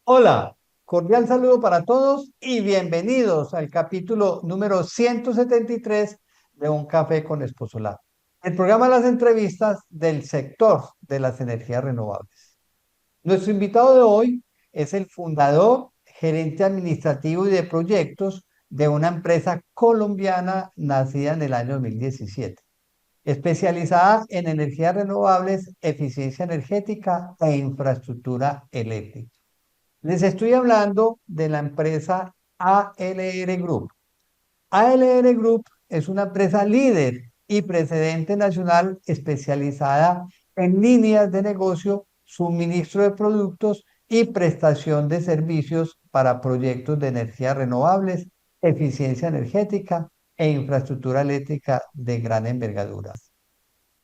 Hola, cordial saludo para todos y bienvenidos al capítulo número 173 de Un Café con Esposolá, el programa de las entrevistas del sector de las energías renovables. Nuestro invitado de hoy es el fundador, gerente administrativo y de proyectos de una empresa colombiana nacida en el año 2017, especializada en energías renovables, eficiencia energética e infraestructura eléctrica. Les estoy hablando de la empresa ALR Group. ALR Group es una empresa líder y precedente nacional especializada en líneas de negocio, suministro de productos y prestación de servicios para proyectos de energías renovables, eficiencia energética e infraestructura eléctrica de gran envergadura.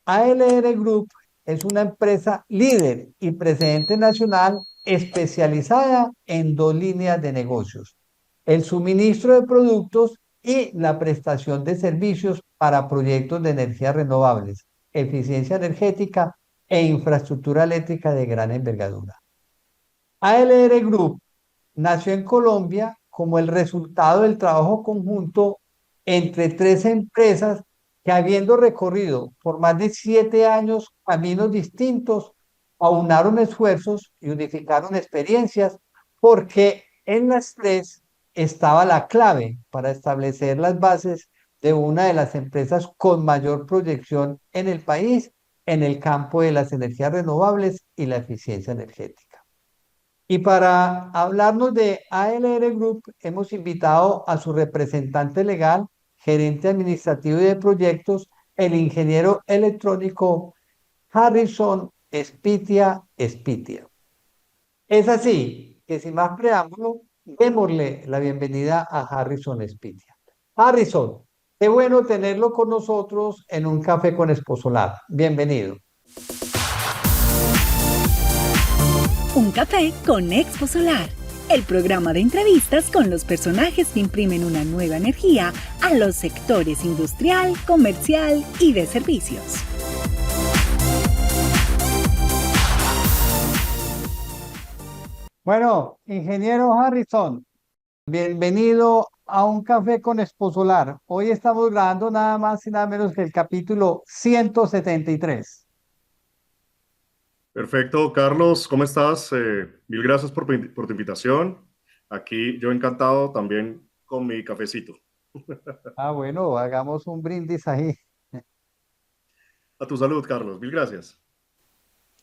ALR Group es una empresa líder y precedente nacional especializada en dos líneas de negocios: el suministro de productos y la prestación de servicios para proyectos de energías renovables, eficiencia energética e infraestructura eléctrica de gran envergadura. ALR Group nació en Colombia como el resultado del trabajo conjunto entre tres empresas que, habiendo recorrido por más de 7 años caminos distintos, aunaron esfuerzos y unificaron experiencias, porque en las tres estaba la clave para establecer las bases de una de las empresas con mayor proyección en el país en el campo de las energías renovables y la eficiencia energética. Y para hablarnos de ALR Group, hemos invitado a su representante legal, gerente administrativo y de proyectos, el ingeniero electrónico Harrison Spitia. Es así que, sin más preámbulo, démosle la bienvenida a Harrison Spitia. Harrison, qué bueno tenerlo con nosotros en Un Café con Esposolar. Bienvenido. Un café con Expo Solar, el programa de entrevistas con los personajes que imprimen una nueva energía a los sectores industrial, comercial y de servicios. Bueno, ingeniero Harrison, bienvenido a Un Café con Esposolar. Hoy estamos grabando nada más y nada menos que el capítulo 173. Perfecto, Carlos, ¿cómo estás? Mil gracias por tu invitación. Aquí yo encantado también con mi cafecito. Ah, bueno, hagamos un brindis ahí. A tu salud, Carlos. Mil gracias.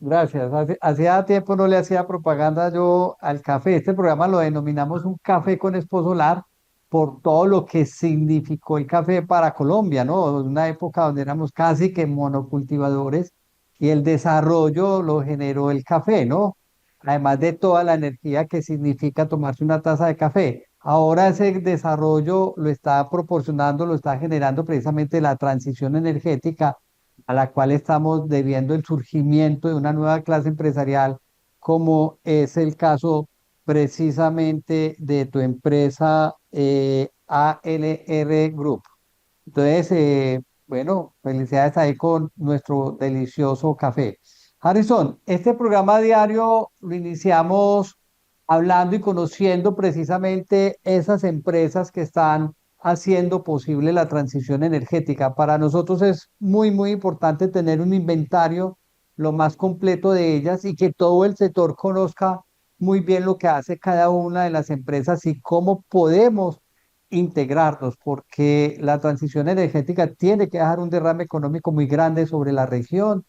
Gracias. Hacía tiempo no le hacía propaganda yo al café. Este programa lo denominamos Un Café con Esposolar por todo lo que significó el café para Colombia, ¿no? Una época donde éramos casi que monocultivadores y el desarrollo lo generó el café, ¿no? Además de toda la energía que significa tomarse una taza de café. Ahora ese desarrollo lo está proporcionando, lo está generando precisamente la transición energética, a la cual estamos debiendo el surgimiento de una nueva clase empresarial, como es el caso precisamente de tu empresa ALR Group. Entonces, bueno, felicidades ahí con nuestro delicioso café. Harrison, este programa diario lo iniciamos hablando y conociendo precisamente esas empresas que están haciendo posible la transición energética. Para nosotros es muy importante tener un inventario lo más completo de ellas y que todo el sector conozca muy bien lo que hace cada una de las empresas y cómo podemos integrarnos, porque la transición energética tiene que dejar un derrame económico muy grande sobre la región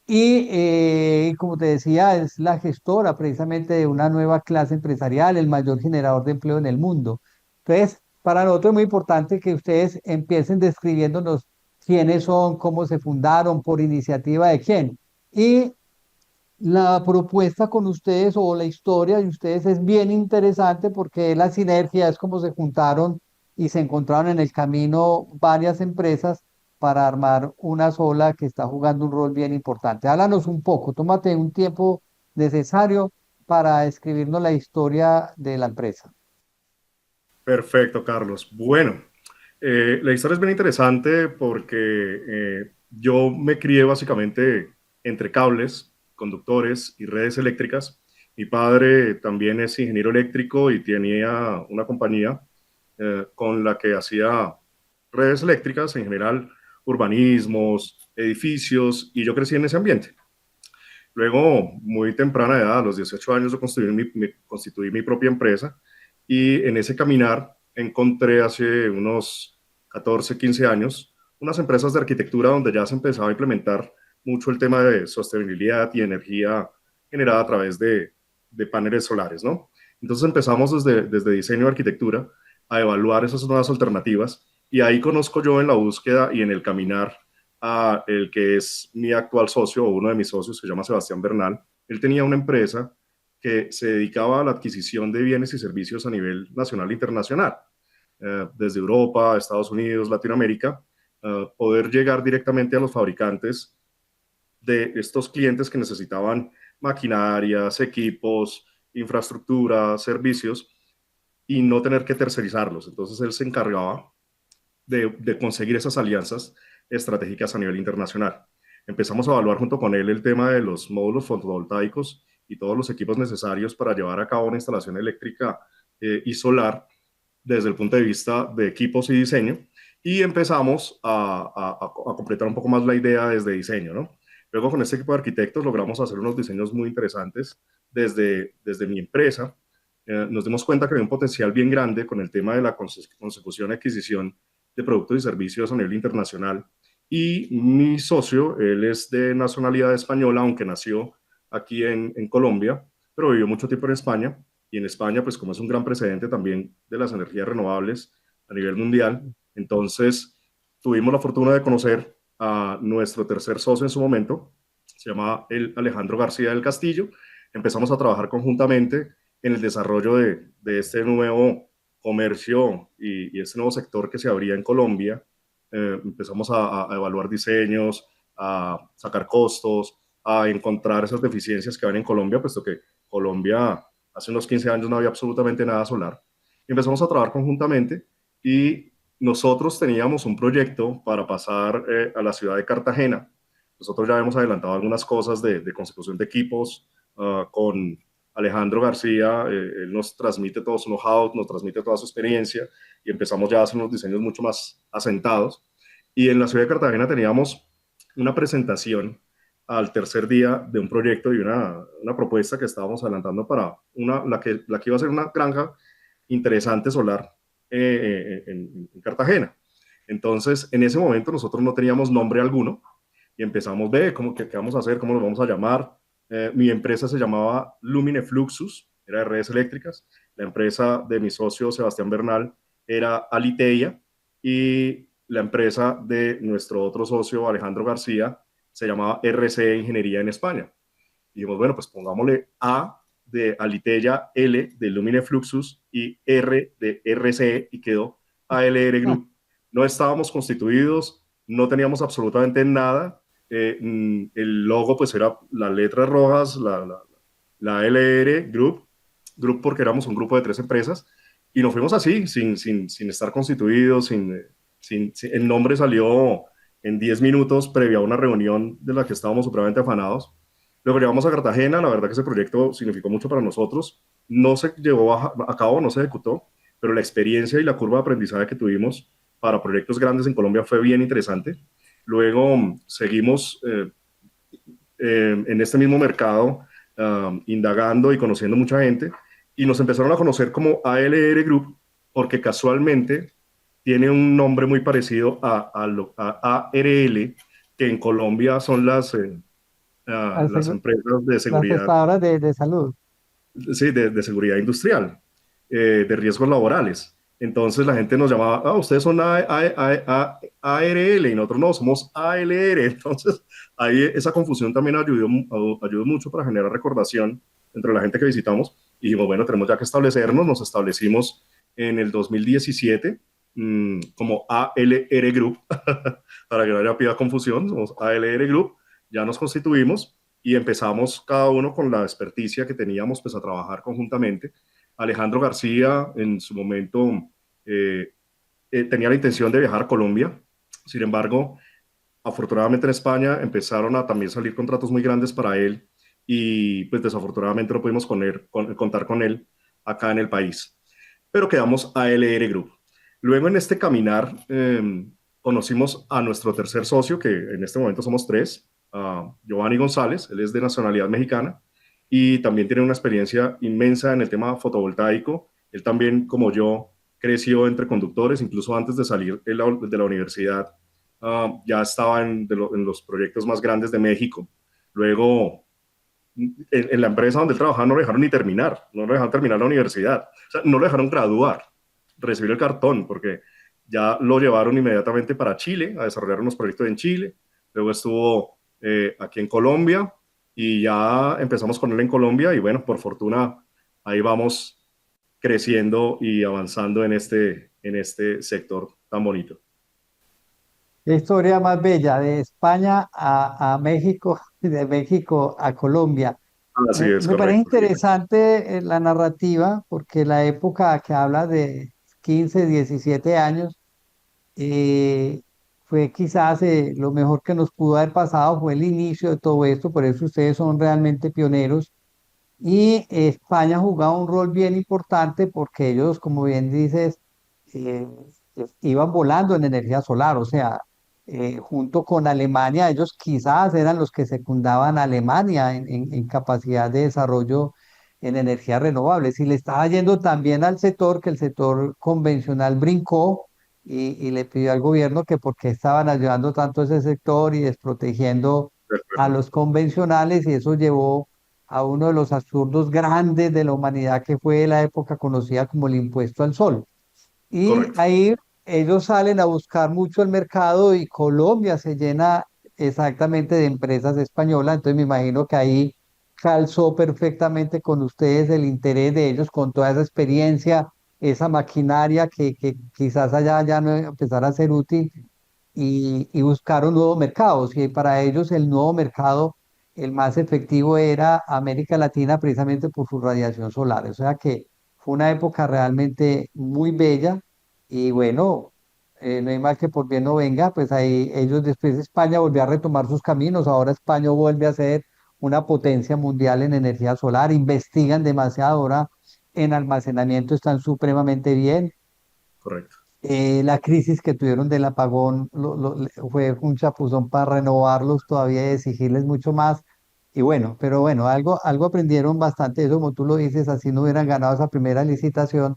y, como te decía, es la gestora precisamente de una nueva clase empresarial, el mayor generador de empleo en el mundo. Entonces, para nosotros es muy importante que ustedes empiecen describiéndonos quiénes son, cómo se fundaron, por iniciativa de quién. Y la propuesta con ustedes o la historia de ustedes es bien interesante, porque la sinergia es como se juntaron y se encontraron en el camino varias empresas para armar una sola que está jugando un rol bien importante. Háblanos un poco, tómate un tiempo necesario para escribirnos la historia de la empresa. Perfecto, Carlos. Bueno, la historia es bien interesante porque yo me crié básicamente entre cables, conductores y redes eléctricas Mi padre también es ingeniero eléctrico y tenía una compañía con la que hacía redes eléctricas, en general urbanismos, edificios, y yo crecí en ese ambiente. Luego, muy temprana edad, a los 18 años, yo constituí mi propia empresa y en ese caminar encontré hace unos 14, 15 años unas empresas de arquitectura donde ya se empezaba a implementar mucho el tema de sostenibilidad y energía generada a través de paneles solares, ¿no? Entonces empezamos desde diseño de arquitectura a evaluar esas nuevas alternativas y ahí conozco yo en la búsqueda y en el caminar a el que es mi actual socio o uno de mis socios, se llama Sebastián Bernal. Él tenía una empresa que se dedicaba a la adquisición de bienes y servicios a nivel nacional e internacional, desde Europa, Estados Unidos, Latinoamérica, poder llegar directamente a los fabricantes de estos clientes que necesitaban maquinarias, equipos, infraestructura, servicios y no tener que tercerizarlos. Entonces él se encargaba de conseguir esas alianzas estratégicas a nivel internacional. Empezamos a evaluar junto con él el tema de los módulos fotovoltaicos y todos los equipos necesarios para llevar a cabo una instalación eléctrica y solar desde el punto de vista de equipos y diseño, y empezamos a completar un poco más la idea desde diseño, ¿no? Luego con este equipo de arquitectos logramos hacer unos diseños muy interesantes desde mi empresa. Nos dimos cuenta que había un potencial bien grande con el tema de la consecución y adquisición de productos y servicios a nivel internacional. Y mi socio, él es de nacionalidad española, aunque nació aquí en Colombia, pero vivió mucho tiempo en España. Y en España, pues como es un gran precedente también de las energías renovables a nivel mundial, entonces tuvimos la fortuna de conocer a nuestro tercer socio en su momento, se llama el Alejandro García del Castillo. Empezamos a trabajar conjuntamente en el desarrollo de este nuevo comercio y este nuevo sector que se abría en Colombia. Empezamos a evaluar diseños, a sacar costos, a encontrar esas deficiencias que hay en Colombia, puesto que Colombia hace unos 15 años no había absolutamente nada solar. Y empezamos a trabajar conjuntamente y nosotros teníamos un proyecto para pasar a la ciudad de Cartagena. Nosotros ya hemos adelantado algunas cosas de consecución de equipos con Alejandro García. Él nos transmite todo su know-how, nos transmite toda su experiencia y empezamos ya a hacer unos diseños mucho más asentados. Y en la ciudad de Cartagena teníamos una presentación al tercer día de un proyecto y una propuesta que estábamos adelantando para la que iba a ser una granja interesante solar en Cartagena. Entonces, en ese momento nosotros no teníamos nombre alguno y empezamos, ¿qué vamos a hacer? ¿Cómo nos vamos a llamar? Mi empresa se llamaba Lumine Fluxus, era de redes eléctricas. La empresa de mi socio Sebastián Bernal era Aliteia y la empresa de nuestro otro socio Alejandro García se llamaba RCE Ingeniería en España. Y dijimos, bueno, pues pongámosle A de Aliteia, L de Lumine Fluxus y R de RCE y quedó ALR Group. No estábamos constituidos, no teníamos absolutamente nada. El logo pues era las letras rojas, la LR Group porque éramos un grupo de 3 empresas y nos fuimos así, sin estar constituidos, el nombre salió en 10 minutos previa a una reunión de la que estábamos supremamente afanados. Luego llegamos a Cartagena, la verdad que ese proyecto significó mucho para nosotros, no se llevó a cabo, no se ejecutó, pero la experiencia y la curva de aprendizaje que tuvimos para proyectos grandes en Colombia fue bien interesante. Luego seguimos en este mismo mercado indagando y conociendo mucha gente y nos empezaron a conocer como ALR Group porque casualmente tiene un nombre muy parecido a ARL, que en Colombia son las empresas de Las seguridad, prestadoras de salud. sí, de seguridad industrial, de riesgos laborales. Entonces la gente nos llamaba, ustedes son ARL y nosotros no, somos ALR. Entonces ahí esa confusión también ayudó mucho para generar recordación entre la gente que visitamos. Y dijimos, bueno, tenemos ya que establecernos, nos establecimos en el 2017 como ALR Group, para que no haya pida confusión, somos ALR Group, ya nos constituimos y empezamos cada uno con la experticia que teníamos pues a trabajar conjuntamente. Alejandro García en su momento tenía la intención de viajar a Colombia, sin embargo, afortunadamente en España empezaron a también salir contratos muy grandes para él y pues desafortunadamente no pudimos contar con él acá en el país. Pero quedamos ALR Group. Luego en este caminar conocimos a nuestro tercer socio, que en este momento somos tres, Giovanni González. Él es de nacionalidad mexicana y también tiene una experiencia inmensa en el tema fotovoltaico. Él también, como yo, creció entre conductores, incluso antes de salir de la universidad, ya estaba en los proyectos más grandes de México. Luego, en la empresa donde él trabajaba no lo dejaron ni terminar, no lo dejaron terminar la universidad, o sea, no lo dejaron graduar, recibir el cartón, porque ya lo llevaron inmediatamente para Chile, a desarrollar unos proyectos en Chile. Luego estuvo aquí en Colombia y ya empezamos con él en Colombia y bueno, por fortuna ahí vamos creciendo y avanzando en este sector tan bonito. Qué historia más bella, de España a México y de México a Colombia. Así es, Me parece correcto. Sí. interesante la narrativa porque la época que habla de 15, 17 años eh, fue quizás lo mejor que nos pudo haber pasado, fue el inicio de todo esto, por eso ustedes son realmente pioneros. Y España jugaba un rol bien importante porque ellos, como bien dices, eh, iban volando en energía solar, o sea, junto con Alemania, ellos quizás eran los que secundaban a Alemania en capacidad de desarrollo en energías renovables. Y le estaba yendo también al sector, que el sector convencional brincó y le pidió al gobierno que por qué estaban ayudando tanto a ese sector y desprotegiendo a los convencionales, y eso llevó a uno de los absurdos grandes de la humanidad, que fue la época conocida como el impuesto al sol. Y Correcto. ahí ellos salen a buscar mucho el mercado y Colombia se llena exactamente de empresas españolas. Entonces me imagino que ahí calzó perfectamente con ustedes el interés de ellos, con toda esa experiencia, esa maquinaria que quizás allá ya no empezara a ser útil, y buscaron nuevos mercados. Y para ellos el nuevo mercado, el más efectivo, era América Latina, precisamente por su radiación solar. O sea que fue una época realmente muy bella. Y bueno, no hay mal que por bien no venga, pues ahí ellos, después España volvió a retomar sus caminos. Ahora España vuelve a ser una potencia mundial en energía solar, investigan demasiado ahora en almacenamiento, están supremamente bien. Correcto. La crisis que tuvieron del apagón fue un chapuzón para renovarlos todavía y exigirles mucho más. Y bueno, pero bueno, algo aprendieron bastante de eso, como tú lo dices, así no hubieran ganado esa primera licitación,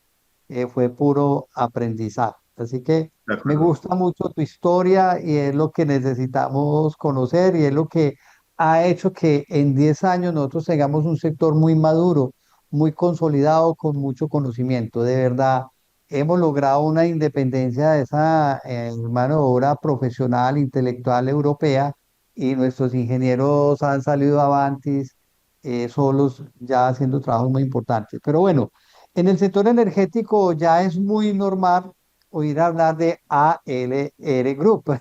fue puro aprendizaje. Así que De me acuerdo. gusta mucho tu historia y es lo que necesitamos conocer y es lo que ha hecho que en 10 años nosotros tengamos un sector muy maduro, muy consolidado, con mucho conocimiento. De verdad, hemos logrado una independencia de esa mano de obra profesional, intelectual europea, y nuestros ingenieros han salido avantis solos, ya haciendo trabajos muy importantes. Pero bueno, en el sector energético ya es muy normal oír hablar de ALR Group.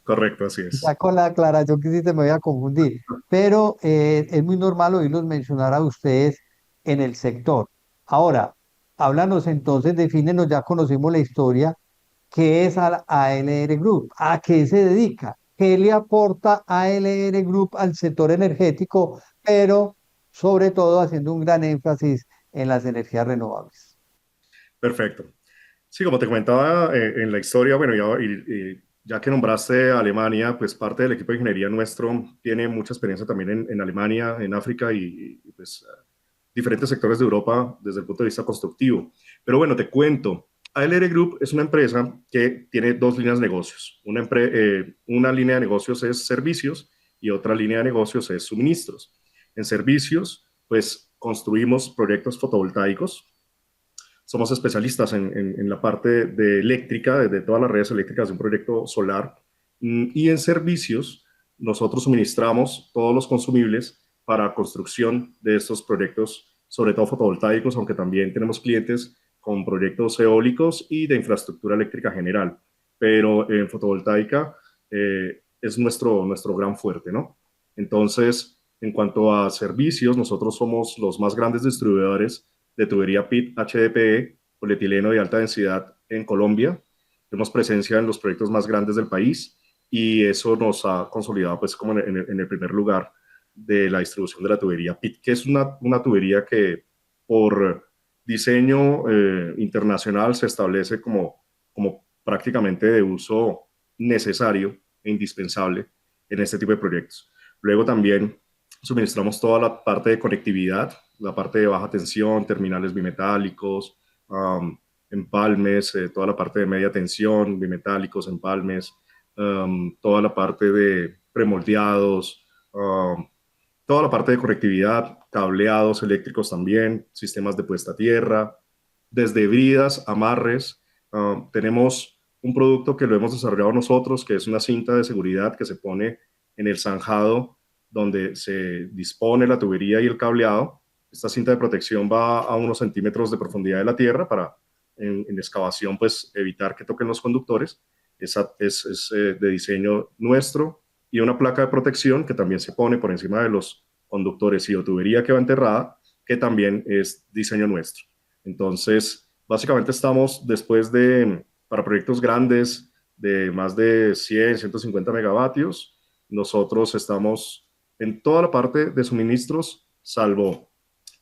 Correcto, así Ya es. con la aclaración que hiciste me voy a confundir, pero es muy normal oírlos mencionar a ustedes en el sector. Ahora, háblanos entonces, defínenos, ya conocimos la historia, ¿qué es ALR Group? ¿A qué se dedica? ¿Qué le aporta ALR Group al sector energético, pero sobre todo haciendo un gran énfasis en las energías renovables? Perfecto. Sí, como te comentaba en la historia, bueno, ya que nombraste a Alemania, pues parte del equipo de ingeniería nuestro tiene mucha experiencia también en Alemania, en África pues diferentes sectores de Europa desde el punto de vista constructivo. Pero bueno, te cuento, ALR Group es una empresa que tiene dos líneas de negocios. Una línea de negocios es servicios y otra línea de negocios es suministros. En servicios, pues construimos proyectos fotovoltaicos. Somos especialistas en la parte de eléctrica, de todas las redes eléctricas de un proyecto solar. Y en servicios, nosotros suministramos todos los consumibles para construcción de estos proyectos, sobre todo fotovoltaicos, aunque también tenemos clientes con proyectos eólicos y de infraestructura eléctrica general. Pero en fotovoltaica es nuestro gran fuerte, ¿no? Entonces, en cuanto a servicios, nosotros somos los más grandes distribuidores de tubería PIT HDPE, polietileno de alta densidad en Colombia. Tenemos presencia en los proyectos más grandes del país y eso nos ha consolidado pues como en el primer lugar de la distribución de la tubería PIT, que es una tubería que por diseño internacional se establece como prácticamente de uso necesario e indispensable en este tipo de proyectos. Luego también suministramos toda la parte de conectividad, la parte de baja tensión, terminales bimetálicos, empalmes, toda la parte de media tensión, bimetálicos, empalmes, toda la parte de premoldeados, toda la parte de conectividad, cableados eléctricos también, sistemas de puesta a tierra, desde bridas, amarres. Tenemos un producto que lo hemos desarrollado nosotros, que es una cinta de seguridad que se pone en el zanjado donde se dispone la tubería y el cableado. Esta cinta de protección va a unos centímetros de profundidad de la tierra para en excavación pues evitar que toquen los conductores. Esa es de diseño nuestro, y una placa de protección que también se pone por encima de los conductores y o tubería que va enterrada, que también es diseño nuestro. Entonces, básicamente estamos después para proyectos grandes de más de 100, 150 megavatios, nosotros estamos en toda la parte de suministros, salvo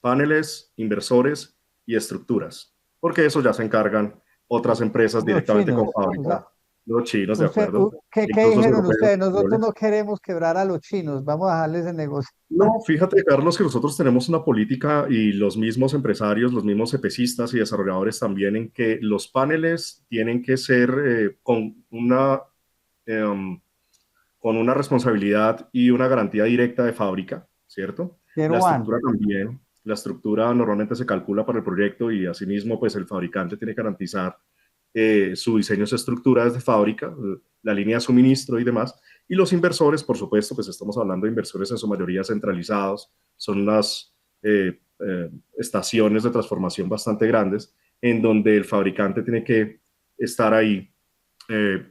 paneles, inversores y estructuras, porque eso ya se encargan otras empresas Los directamente con chinos. O sea, fábrica, los chinos, de acuerdo, ¿qué incluso los dijeron europeos ustedes? Nosotros españoles. no queremos quebrar a los chinos, vamos a dejarles el negocio. No, fíjate, Carlos, que nosotros tenemos una política y los mismos empresarios, los mismos EPCistas y desarrolladores también, en que los paneles tienen que ser em, con una responsabilidad y una garantía directa de fábrica, ¿cierto? Tier La one. estructura también. La estructura normalmente se calcula para el proyecto y asimismo, pues el fabricante tiene que garantizar su diseño, su estructura desde fábrica, la línea de suministro y demás. Y los inversores, por supuesto, pues estamos hablando de inversores en su mayoría centralizados, son unas estaciones de transformación bastante grandes en donde el fabricante tiene que estar ahí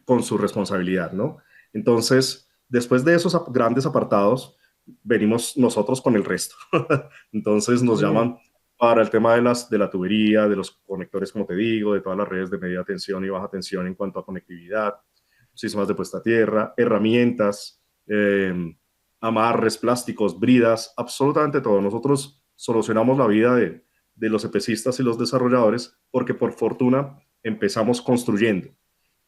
con su responsabilidad, ¿no? Entonces, después de esos grandes apartados, venimos nosotros con el resto. Entonces nos Sí. llaman para el tema de la tubería, de los conectores, como te digo, de todas las redes de media tensión y baja tensión en cuanto a conectividad, sistemas de puesta a tierra, herramientas, amarres, plásticos, bridas, absolutamente todo. Nosotros solucionamos la vida de los EPCistas y los desarrolladores porque por fortuna empezamos construyendo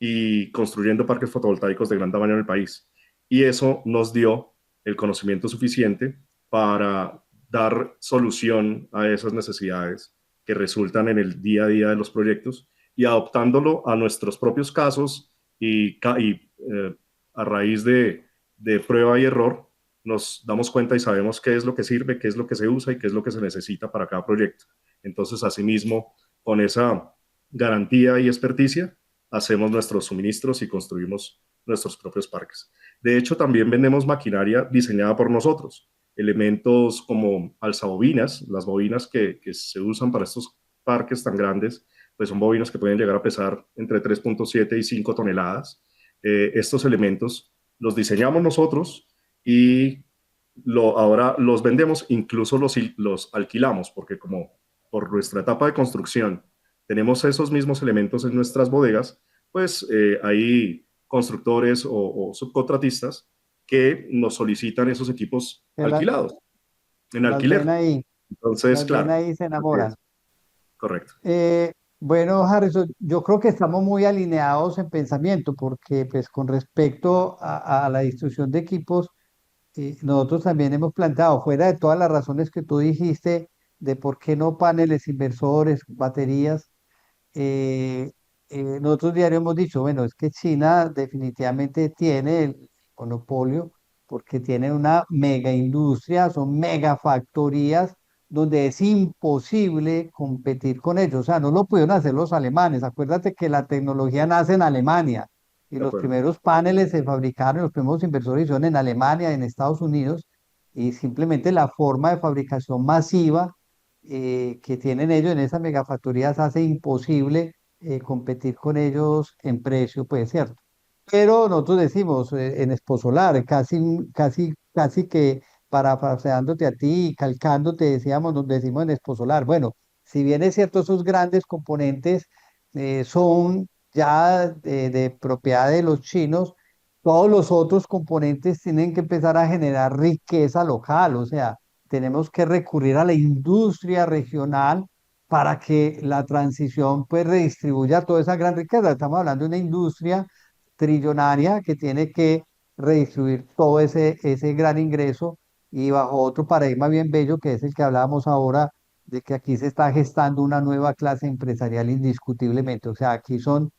y construyendo parques fotovoltaicos de gran tamaño en el país. Y eso nos dio el conocimiento suficiente para dar solución a esas necesidades que resultan en el día a día de los proyectos y adoptándolo a nuestros propios casos y a raíz de prueba y error nos damos cuenta y sabemos qué es lo que sirve, qué es lo que se usa y qué es lo que se necesita para cada proyecto. Entonces, asimismo, con esa garantía y experticia, hacemos nuestros suministros y construimos nuestros propios parques. De hecho, también vendemos maquinaria diseñada por nosotros, elementos como alzabobinas, las bobinas que se usan para estos parques tan grandes, pues son bobinas que pueden llegar a pesar entre 3.7 y 5 toneladas. Estos elementos los diseñamos nosotros y ahora los vendemos, incluso los alquilamos, porque como por nuestra etapa de construcción tenemos esos mismos elementos en nuestras bodegas, pues hay constructores o subcontratistas que nos solicitan esos equipos Que alquilados, en las ven alquiler. ahí, Entonces, las ven claro, ahí y se así enamoran. es, correcto. Bueno, Harrison, yo creo que estamos muy alineados en pensamiento porque pues con respecto a la distribución de equipos, nosotros también hemos planteado, fuera de todas las razones que tú dijiste, de por qué no paneles, inversores, baterías, eh, nosotros diario hemos dicho, bueno, es que China definitivamente tiene el monopolio porque tiene una mega industria, son mega factorías donde es imposible competir con ellos. O sea, no lo pudieron hacer los alemanes. Acuérdate que la tecnología nace en Alemania y De los acuerdo, primeros paneles se fabricaron, los primeros inversores son en Alemania, en Estados Unidos, y simplemente la forma de fabricación masiva que tienen ellos en esas megafactorías hace imposible competir con ellos en precio, pues cierto. Pero nosotros decimos en Exposolar, casi que parafraseándote a ti y calcándote, decíamos, nos decimos en Exposolar. Bueno, si bien es cierto, esos grandes componentes son ya de propiedad de los chinos, todos los otros componentes tienen que empezar a generar riqueza local, o sea, tenemos que recurrir a la industria regional para que la transición pues redistribuya toda esa gran riqueza. Estamos hablando de una industria trillonaria que tiene que redistribuir todo ese gran ingreso y bajo otro paradigma bien bello que es el que hablábamos ahora, de que aquí se está gestando una nueva clase empresarial indiscutiblemente. O sea, aquí son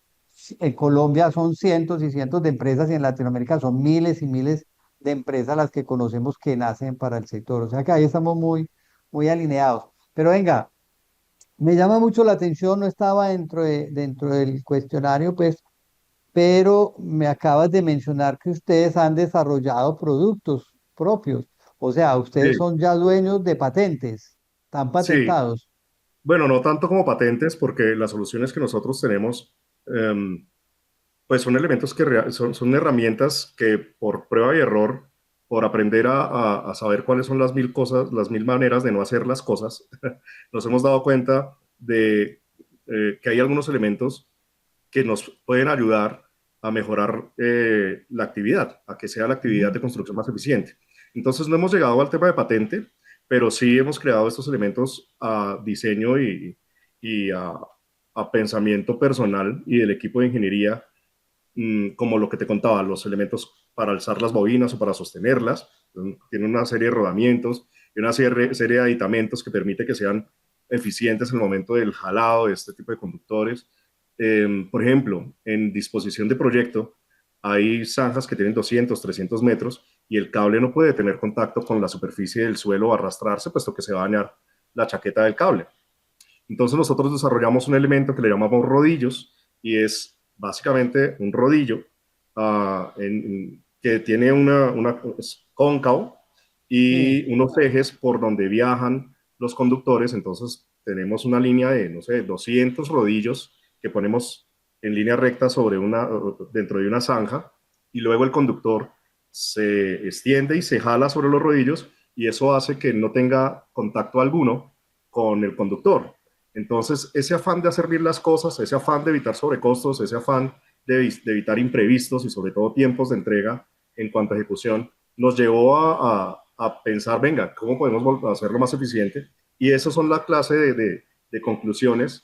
en Colombia son cientos y cientos de empresas y en Latinoamérica son miles y miles de empresas las que conocemos que nacen para el sector. O sea que ahí estamos muy alineados. Pero venga, me llama mucho la atención, no estaba dentro del cuestionario, pues, pero me acabas de mencionar que ustedes han desarrollado productos propios. O sea, ustedes Sí, son ya dueños de patentes, están sí. patentados. Bueno, no tanto como patentes, porque las soluciones que nosotros tenemos, pues son elementos son herramientas que por prueba y error, por aprender a saber cuáles son las mil cosas, las mil maneras de no hacer las cosas, nos hemos dado cuenta de que hay algunos elementos que nos pueden ayudar a mejorar la actividad, a que sea la actividad Ujú. de construcción más eficiente. Entonces no hemos llegado al tema de patente, pero sí hemos creado estos elementos a diseño y a pensamiento personal y del equipo de ingeniería, como lo que te contaba, los elementos para alzar las bobinas o para sostenerlas. Tiene una serie de rodamientos y una serie de aditamentos que permite que sean eficientes en el momento del jalado de este tipo de conductores. Por ejemplo, en disposición de proyecto, hay zanjas que tienen 200, 300 metros y el cable no puede tener contacto con la superficie del suelo o arrastrarse, puesto que se va a dañar la chaqueta del cable. Entonces nosotros desarrollamos un elemento que le llamamos rodillos y es básicamente un rodillo que tiene es cóncavo Sí. y unos ejes por donde viajan los conductores. Entonces tenemos una línea de, no sé, 200 rodillos que ponemos en línea recta dentro de una zanja y luego el conductor se extiende y se jala sobre los rodillos y eso hace que no tenga contacto alguno con el conductor. Entonces, ese afán de hacer bien las cosas, ese afán de evitar sobrecostos, ese afán de evitar imprevistos y sobre todo tiempos de entrega en cuanto a ejecución, nos llevó a pensar, venga, ¿cómo podemos hacerlo más eficiente? Y esas son la clase de conclusiones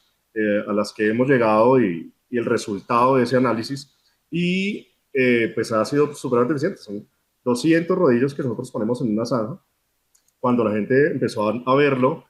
a las que hemos llegado y el resultado de ese análisis. Y pues ha sido súper eficiente. Son 200 rodillos que nosotros ponemos en una zanja cuando la gente empezó a verlo,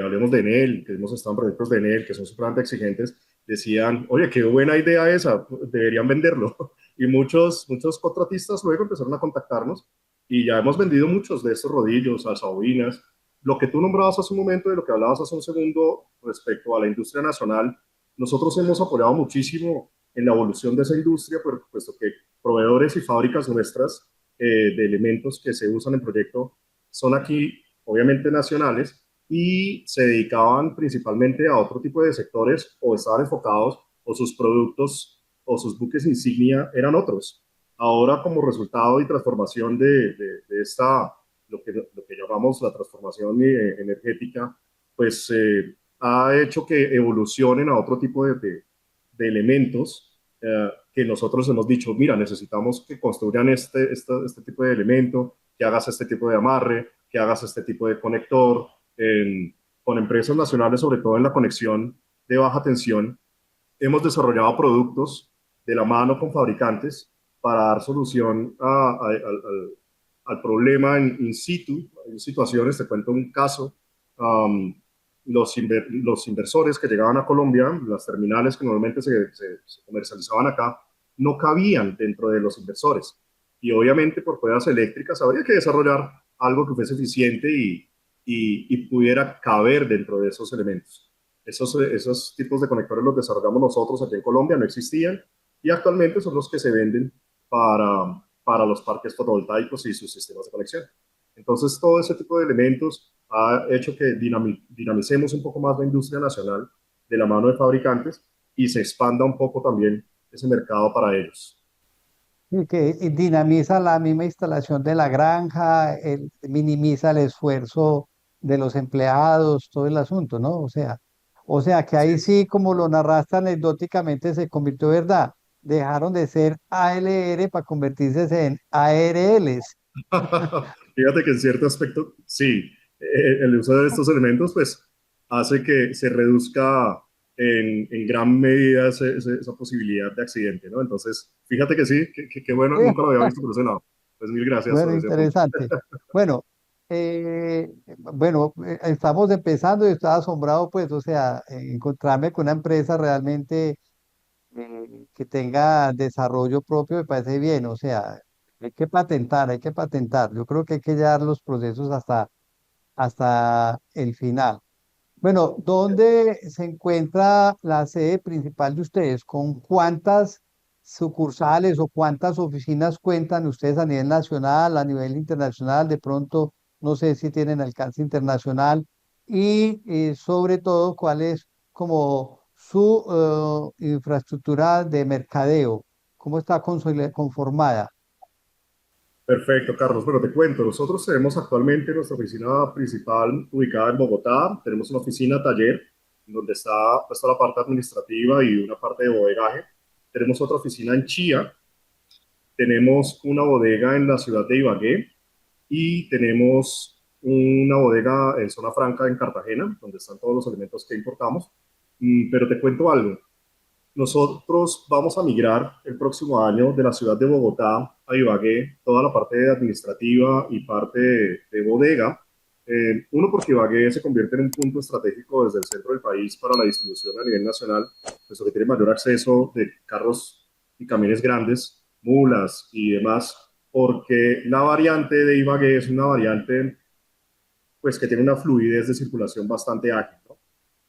hablemos de Enel, que hemos estado en proyectos de Enel, que son supremamente exigentes, decían, oye, qué buena idea esa, deberían venderlo. Y muchos contratistas luego empezaron a contactarnos y ya hemos vendido muchos de estos rodillos, alzabobinas. Lo que tú nombrabas hace un momento y lo que hablabas hace un segundo respecto a la industria nacional, nosotros hemos apoyado muchísimo en la evolución de esa industria, puesto que proveedores y fábricas nuestras de elementos que se usan en proyecto son aquí obviamente nacionales y se dedicaban principalmente a otro tipo de sectores o estaban enfocados o sus productos o sus buques insignia eran otros. Ahora como resultado y transformación de esta, lo que llamamos la transformación energética, pues ha hecho que evolucionen a otro tipo de elementos que nosotros hemos dicho, mira, necesitamos que construyan este tipo de elemento, que hagas este tipo de amarre, que hagas este tipo de conector, con empresas nacionales, sobre todo en la conexión de baja tensión. Hemos desarrollado productos de la mano con fabricantes para dar solución al problema in situ. En situaciones, te cuento un caso, um, los inversores que llegaban a Colombia, las terminales que normalmente se comercializaban acá, no cabían dentro de los inversores. Y obviamente por pruebas eléctricas habría que desarrollar algo que fuese eficiente y pudiera caber dentro de esos elementos. Esos tipos de conectores los desarrollamos nosotros aquí en Colombia, no existían y actualmente son los que se venden para los parques fotovoltaicos y sus sistemas de conexión. Entonces, todo ese tipo de elementos ha hecho que dinamicemos un poco más la industria nacional de la mano de fabricantes y se expanda un poco también ese mercado para ellos. Y que dinamiza la misma instalación de la granja, minimiza el esfuerzo de los empleados, todo el asunto, ¿no? O sea que Así ahí es. sí, como lo narraste anecdóticamente, se convirtió en verdad. dejaron de ser ALR para convertirse en ARLs. Fíjate que en cierto aspecto, sí, el uso de estos elementos pues hace que se reduzca en gran medida esa posibilidad de accidente, ¿no? Entonces, fíjate que sí, que bueno, nunca lo había visto por ese lado. Pues mil gracias Bueno, por ese punto. interesante. Bueno, estamos empezando y estaba asombrado, pues, o sea, encontrarme con una empresa realmente que tenga desarrollo propio me parece bien, o sea, hay que patentar, hay que patentar. Yo creo que hay que llevar los procesos hasta el final. Bueno, ¿dónde se encuentra la sede principal de ustedes? ¿Con cuántas sucursales o cuántas oficinas cuentan ustedes a nivel nacional, a nivel internacional? De pronto, no sé si tienen alcance internacional y sobre todo, ¿cuál es como su infraestructura de mercadeo? ¿Cómo está conformada? Perfecto, Carlos. Bueno, te cuento, nosotros tenemos actualmente nuestra oficina principal ubicada en Bogotá. Tenemos una oficina taller donde está puesta la parte administrativa y una parte de bodegaje. Tenemos otra oficina en Chía. Tenemos una bodega en la ciudad de Ibagué y tenemos una bodega en Zona Franca en Cartagena, donde están todos los alimentos que importamos. Pero te cuento algo. Nosotros vamos a migrar el próximo año de la ciudad de Bogotá a Ibagué, toda la parte administrativa y parte de bodega. Uno, porque Ibagué se convierte en un punto estratégico desde el centro del país para la distribución a nivel nacional, puesto que tiene mayor acceso de carros y camiones grandes, mulas y demás, porque la variante de Ibagué es una variante pues, que tiene una fluidez de circulación bastante ágil, ¿no?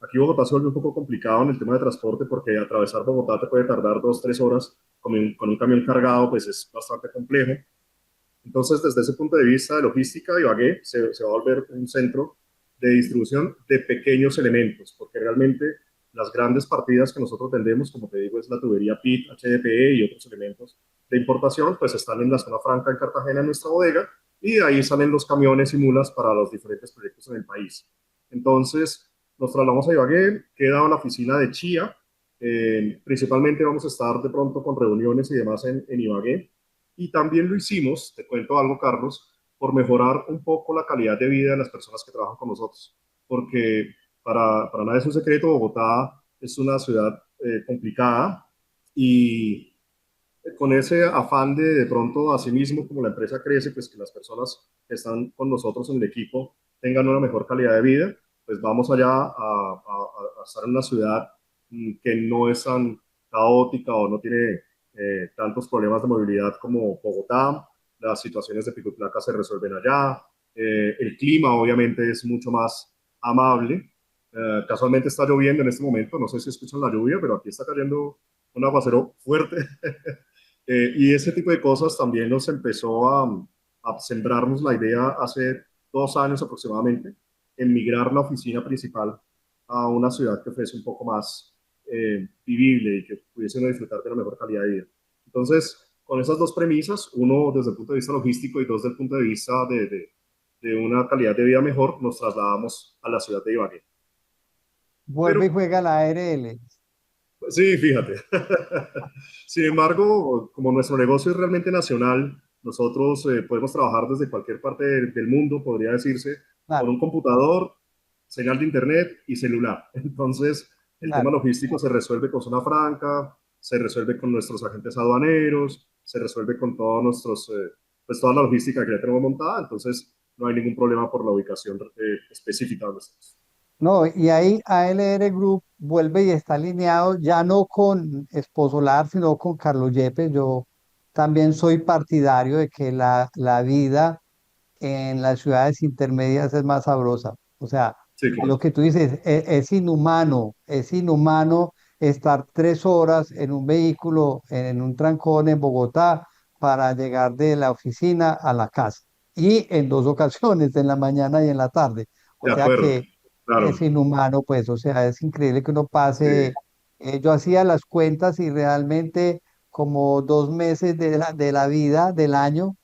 Aquí Bogotá se vuelve un poco complicado en el tema de transporte porque atravesar Bogotá te puede tardar 2, 3 horas con un camión cargado, pues es bastante complejo. Entonces, desde ese punto de vista de logística, Ibagué se va a volver un centro de distribución de pequeños elementos, porque realmente las grandes partidas que nosotros vendemos, como te digo, es la tubería PIT, HDPE y otros elementos de importación, pues están en la zona franca en Cartagena, en nuestra bodega, y de ahí salen los camiones y mulas para los diferentes proyectos en el país. Entonces, nos trasladamos a Ibagué, queda una oficina de Chía, principalmente vamos a estar de pronto con reuniones y demás en Ibagué, y también lo hicimos, te cuento algo, Carlos, por mejorar un poco la calidad de vida de las personas que trabajan con nosotros. Porque para nadie es un secreto, Bogotá es una ciudad complicada y con ese afán de pronto, así mismo como la empresa crece, pues que las personas que están con nosotros en el equipo tengan una mejor calidad de vida, pues vamos allá a estar en una ciudad que no es tan caótica o no tiene tantos problemas de movilidad como Bogotá. Las situaciones de pico y placa se resuelven allá. El clima obviamente es mucho más amable. Casualmente está lloviendo en este momento, no sé si escuchan la lluvia, pero aquí está cayendo un aguacero fuerte. Y ese tipo de cosas también nos empezó a sembrarnos la idea hace 2 años aproximadamente, en migrar la oficina principal a una ciudad que fuese un poco más vivible y que pudiese uno disfrutar de una mejor calidad de vida. Entonces, con esas dos premisas, uno desde el punto de vista logístico y dos desde el punto de vista de una calidad de vida mejor, nos trasladamos a la ciudad de Ibagué. Vuelve y Pero juega la ARL. sí, fíjate. Sin embargo, como nuestro negocio es realmente nacional, nosotros podemos trabajar desde cualquier parte del mundo, podría decirse, con Claro, un computador, señal de internet y celular. Entonces, el tema claro. logístico se resuelve con zona franca, se resuelve con nuestros agentes aduaneros, se resuelve con todos nuestros, pues toda la logística que ya tenemos montada. Entonces, no hay ningún problema por la ubicación específica de nosotros. No, y ahí ALR Group vuelve y está alineado ya no con Esposolar, sino con Carlos Yepes. Yo también soy partidario de que la vida en las ciudades intermedias es más sabrosa. O sea, Sí, lo claro. que tú dices, es inhumano estar 3 horas en un vehículo, en un trancón en Bogotá, para llegar de la oficina a la casa. Y en dos ocasiones, en la mañana y en la tarde. O De sea acuerdo. que es Claro. inhumano, pues, o sea, es increíble que uno Sí. pase. Yo hacía las cuentas y realmente como 2 meses de la vida del año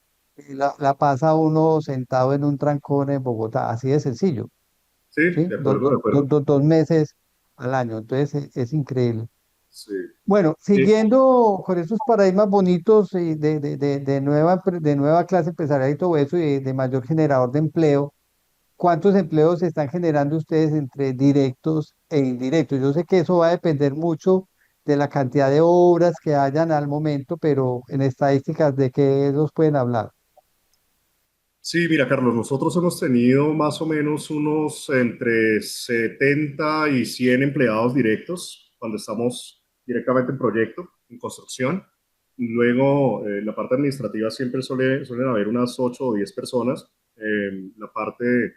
la pasa uno sentado en un trancón en Bogotá, así de sencillo, Sí, ¿sí? de acuerdo, de acuerdo. 2 meses al año, entonces es increíble. Sí. Bueno, Eh, siguiendo con estos paradigmas bonitos y de nueva clase empresarial y todo eso, y de mayor generador de empleo, ¿cuántos empleos se están generando ustedes entre directos e indirectos? Yo sé que eso va a depender mucho de la cantidad de obras que hayan al momento, pero en estadísticas, ¿de qué nos pueden hablar? sí, mira, Carlos, nosotros hemos tenido más o menos unos entre 70 y 100 empleados directos cuando estamos directamente en proyecto, en construcción. Luego, la parte administrativa siempre suelen haber unas 8 o 10 personas. La parte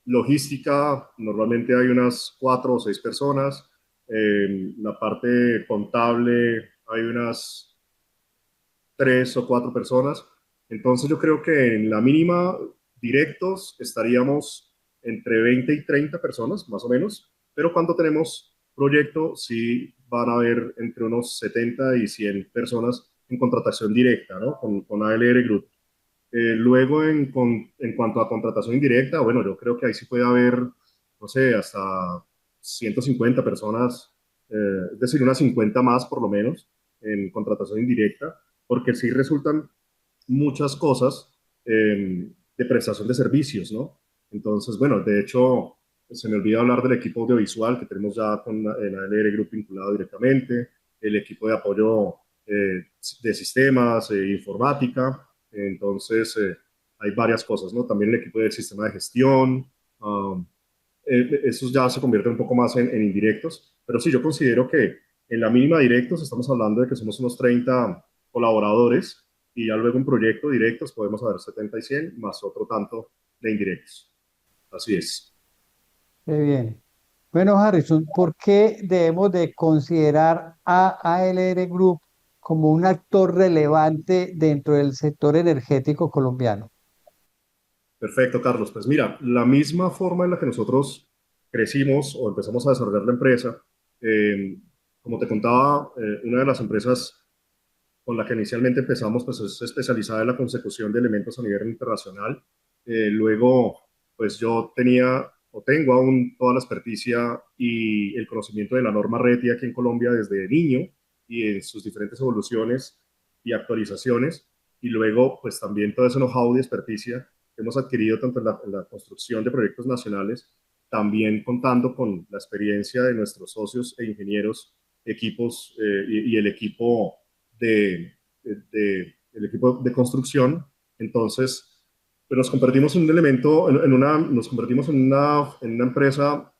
logística, normalmente hay unas 4 o 6 personas. La parte contable, hay unas 3 o 4 personas. Entonces yo creo que en la mínima directos estaríamos entre 20 y 30 personas, más o menos, pero cuando tenemos proyecto sí van a haber entre unos 70 y 100 personas en contratación directa, ¿no? Con ALR Group. Luego, en cuanto a contratación indirecta, bueno, yo creo que ahí sí puede haber, no sé, hasta 150 personas, es decir, unas 50 más por lo menos en contratación indirecta, porque sí resultan muchas cosas de prestación de servicios, ¿no? Entonces, bueno, de hecho, se me olvida hablar del equipo audiovisual que tenemos ya con el ALR Group vinculado directamente, el equipo de apoyo de sistemas, informática. Entonces, hay varias cosas, ¿no? También el equipo del sistema de gestión. um, Esos ya se convierten un poco más en indirectos, pero sí, yo considero que en la mínima directos estamos hablando de que somos unos 30 colaboradores y ya luego en proyecto directos podemos haber 70 y 100 más otro tanto de indirectos. Así es. Qué bien. Bueno, Harrison, ¿por qué debemos de considerar a ALR Group como un actor relevante dentro del sector energético colombiano? Perfecto, Carlos. Pues mira, la misma forma en la que nosotros crecimos o empezamos a desarrollar la empresa, eh, como te contaba, una de las empresas con la que inicialmente empezamos, pues es especializada en la consecución de elementos a nivel internacional. Luego, pues yo tenía o tengo aún toda la experticia y el conocimiento de la norma RETI aquí en Colombia desde niño y en sus diferentes evoluciones y actualizaciones. Y luego, pues también todo ese know-how y experticia que hemos adquirido tanto en la construcción de proyectos nacionales, también contando con la experiencia de nuestros socios e ingenieros, equipos y el equipo el equipo de construcción. Entonces, pues nos convertimos en un elemento, nos convertimos en una empresa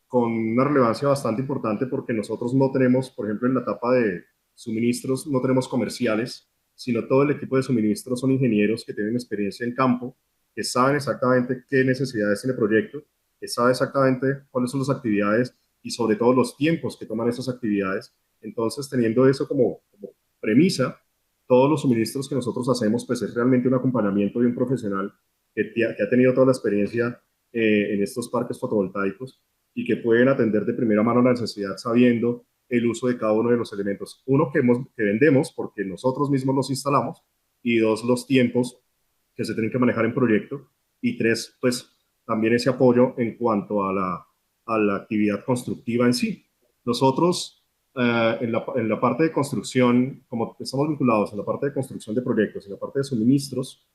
con una relevancia bastante importante porque nosotros no tenemos, por ejemplo, en la etapa de suministros, no tenemos comerciales, sino todo el equipo de suministros son ingenieros que tienen experiencia en campo, que saben exactamente qué necesidades tiene el proyecto, que saben exactamente cuáles son las actividades y sobre todo los tiempos que toman esas actividades. Entonces, teniendo eso como premisa, todos los suministros que nosotros hacemos, pues es realmente un acompañamiento de un profesional que ha tenido toda la experiencia en estos parques fotovoltaicos y que pueden atender de primera mano la necesidad sabiendo el uso de cada uno de los elementos. Uno, que vendemos porque nosotros mismos los instalamos y dos, los tiempos que se tienen que manejar en proyecto y tres, pues también ese apoyo en cuanto a la actividad constructiva en sí. Nosotros en la parte de construcción, como estamos vinculados en la parte de construcción de proyectos, en la parte de suministros,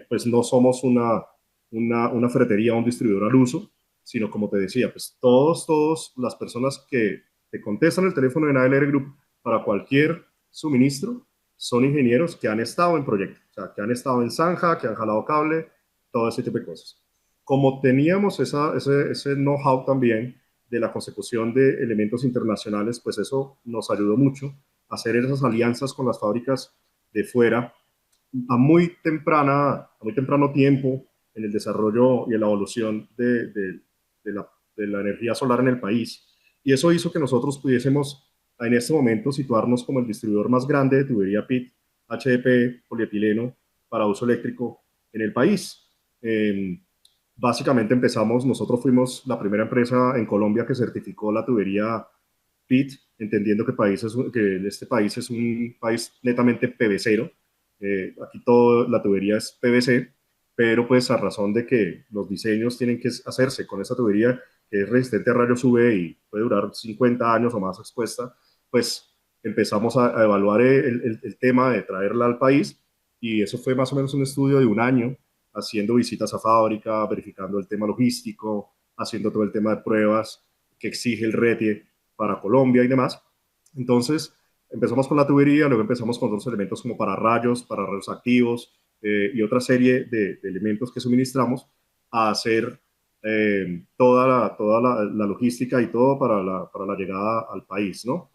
pues no somos una ferretería o un distribuidor al uso, sino como te decía, pues todos las personas que te contestan el teléfono de ALR Group para cualquier suministro son ingenieros que han estado en proyectos, o sea, que han estado en zanja, que han jalado cable, todo ese tipo de cosas. Como teníamos ese know-how también de la consecución de elementos internacionales, pues eso nos ayudó mucho a hacer esas alianzas con las fábricas de fuera a muy temprano tiempo en el desarrollo y en la evolución de la energía solar en el país. Y eso hizo que nosotros pudiésemos en este momento situarnos como el distribuidor más grande de tubería PIT, HDP, polietileno para uso eléctrico en el país. Básicamente nosotros fuimos la primera empresa en Colombia que certificó la tubería PIT, entendiendo que este país es un país netamente PVCero. Aquí toda la tubería es PVC, pero pues a razón de que los diseños tienen que hacerse con esa tubería que es resistente a rayos UV y puede durar 50 años o más expuesta, pues empezamos a evaluar el tema de traerla al país y eso fue más o menos un estudio de un año, haciendo visitas a fábrica, verificando el tema logístico, haciendo todo el tema de pruebas que exige el RETIE para Colombia y demás. Entonces, empezamos con la tubería, luego empezamos con otros elementos como para rayos activos y otra serie de elementos que suministramos a hacer toda la logística y todo para la llegada al país, ¿no?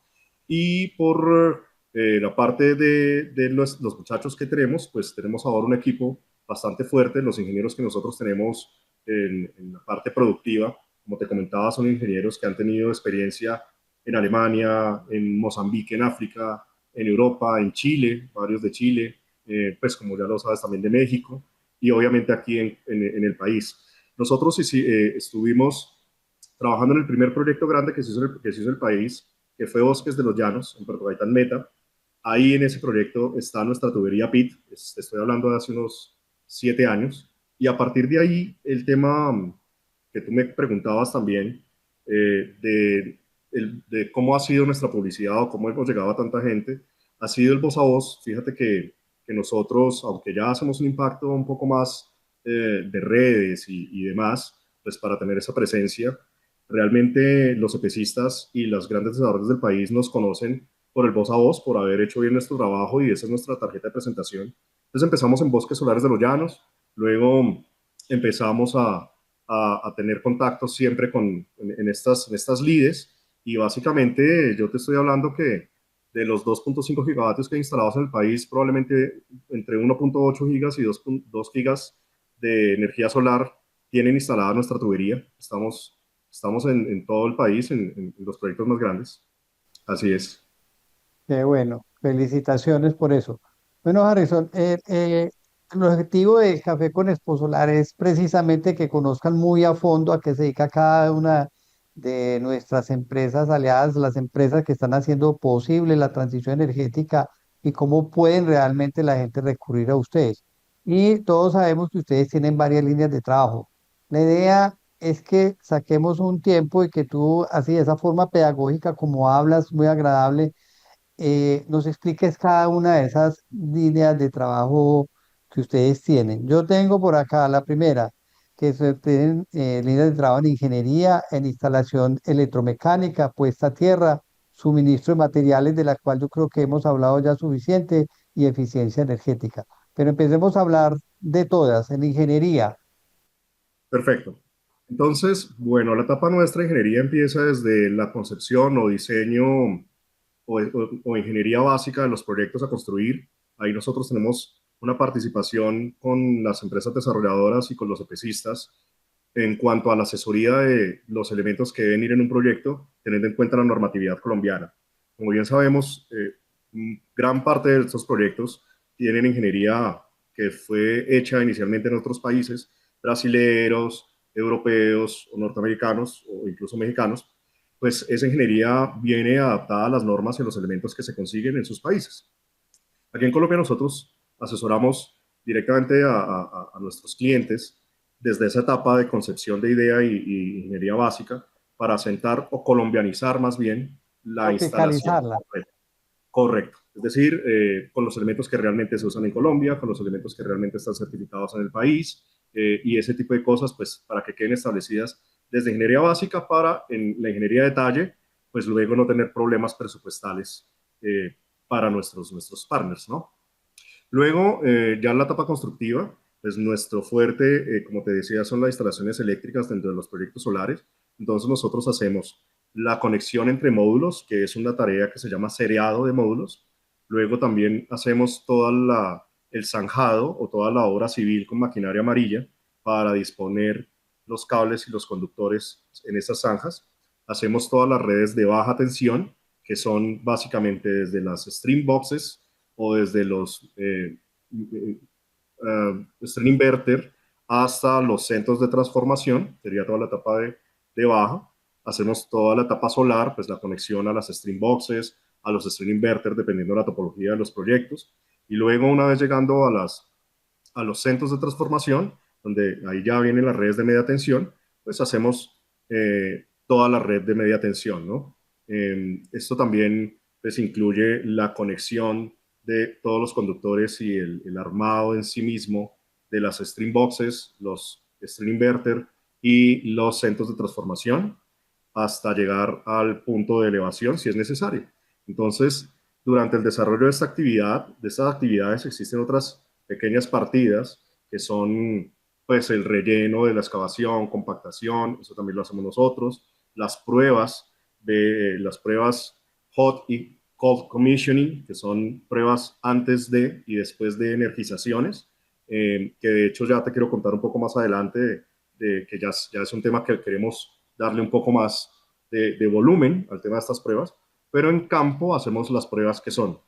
Y por la parte de los muchachos que tenemos, pues tenemos ahora un equipo bastante fuerte. Los ingenieros que nosotros tenemos en la parte productiva, como te comentaba, son ingenieros que han tenido experiencia en Alemania, en Mozambique, en África, en Europa, en Chile, varios de Chile, pues como ya lo sabes, también de México, y obviamente aquí en el país. Nosotros sí, estuvimos trabajando en el primer proyecto grande que se hizo el país, que fue Bosques de los Llanos, en Puerto Gaitán Meta. Ahí en ese proyecto está nuestra tubería PIT, estoy hablando de hace unos 7 años, y a partir de ahí el tema que tú me preguntabas también, de cómo ha sido nuestra publicidad o cómo hemos llegado a tanta gente, ha sido el voz a voz. Fíjate que nosotros, aunque ya hacemos un impacto un poco más de redes y demás, pues para tener esa presencia, realmente los EPCistas y los grandes desarrolladores del país nos conocen por el voz a voz, por haber hecho bien nuestro trabajo y esa es nuestra tarjeta de presentación. Entonces empezamos en Bosques Solares de los Llanos, luego empezamos a tener contactos siempre en estas lides y básicamente yo te estoy hablando que de los 2.5 gigavatios que hay instalados en el país, probablemente entre 1.8 gigas y 2 gigas de energía solar tienen instalada nuestra tubería. Estamos en todo el país, en los proyectos más grandes. Así es. Qué bueno, felicitaciones por eso. Bueno, Harrison, el objetivo del Café con Esposolar es precisamente que conozcan muy a fondo a qué se dedica cada una de nuestras empresas aliadas, las empresas que están haciendo posible la transición energética y cómo pueden realmente la gente recurrir a ustedes. Y todos sabemos que ustedes tienen varias líneas de trabajo. La idea es que saquemos un tiempo y que tú, así de esa forma pedagógica como hablas, muy agradable, nos expliques cada una de esas líneas de trabajo que ustedes tienen. Yo tengo por acá la primera, que se tienen líneas de trabajo en ingeniería, en instalación electromecánica, puesta a tierra, suministro de materiales, de la cual yo creo que hemos hablado ya suficiente, y eficiencia energética. Pero empecemos a hablar de todas. En ingeniería, Perfecto. Entonces, bueno, la etapa nuestra de ingeniería empieza desde la concepción o diseño o ingeniería básica de los proyectos a construir. Ahí nosotros tenemos una participación con las empresas desarrolladoras y con los EPCistas en cuanto a la asesoría de los elementos que deben ir en un proyecto, teniendo en cuenta la normatividad colombiana. Como bien sabemos, gran parte de estos proyectos tienen ingeniería que fue hecha inicialmente en otros países, brasileros, europeos o norteamericanos o incluso mexicanos, pues esa ingeniería viene adaptada a las normas y a los elementos que se consiguen en sus países. Aquí en Colombia nosotros asesoramos directamente a nuestros clientes desde esa etapa de concepción de idea y ingeniería básica para asentar o colombianizar más bien la instalación tropicalizarla. completa. Correcto. Es decir, con los elementos que realmente se usan en Colombia, con los elementos que realmente están certificados en el país y ese tipo de cosas, pues para que queden establecidas desde ingeniería básica para en la ingeniería de detalle, pues luego no tener problemas presupuestales para nuestros partners, ¿no? Luego, ya en la etapa constructiva, pues nuestro fuerte, como te decía, son las instalaciones eléctricas dentro de los proyectos solares. Entonces nosotros hacemos la conexión entre módulos, que es una tarea que se llama seriado de módulos. Luego también hacemos el zanjado o toda la obra civil con maquinaria amarilla para disponer los cables y los conductores en esas zanjas. Hacemos todas las redes de baja tensión, que son básicamente desde las stream boxes o desde los string inverter hasta los centros de transformación, sería toda la etapa de baja. Hacemos toda la etapa solar, pues la conexión a las string boxes, a los string inverter, dependiendo de la topología de los proyectos. Y luego, una vez llegando a los centros de transformación, donde ahí ya vienen las redes de media tensión, pues hacemos toda la red de media tensión, ¿no? Esto también pues incluye la conexión de todos los conductores y el armado en sí mismo de las string boxes, los string inverter y los centros de transformación hasta llegar al punto de elevación si es necesario. Entonces, durante el desarrollo de estas actividades existen otras pequeñas partidas que son pues el relleno de la excavación, compactación, eso también lo hacemos nosotros, las pruebas hot y cold commissioning, que son pruebas antes de y después de energizaciones, que de hecho ya te quiero contar un poco más adelante de que ya es un tema que queremos darle un poco más de volumen al tema de estas pruebas, pero en campo hacemos las pruebas que son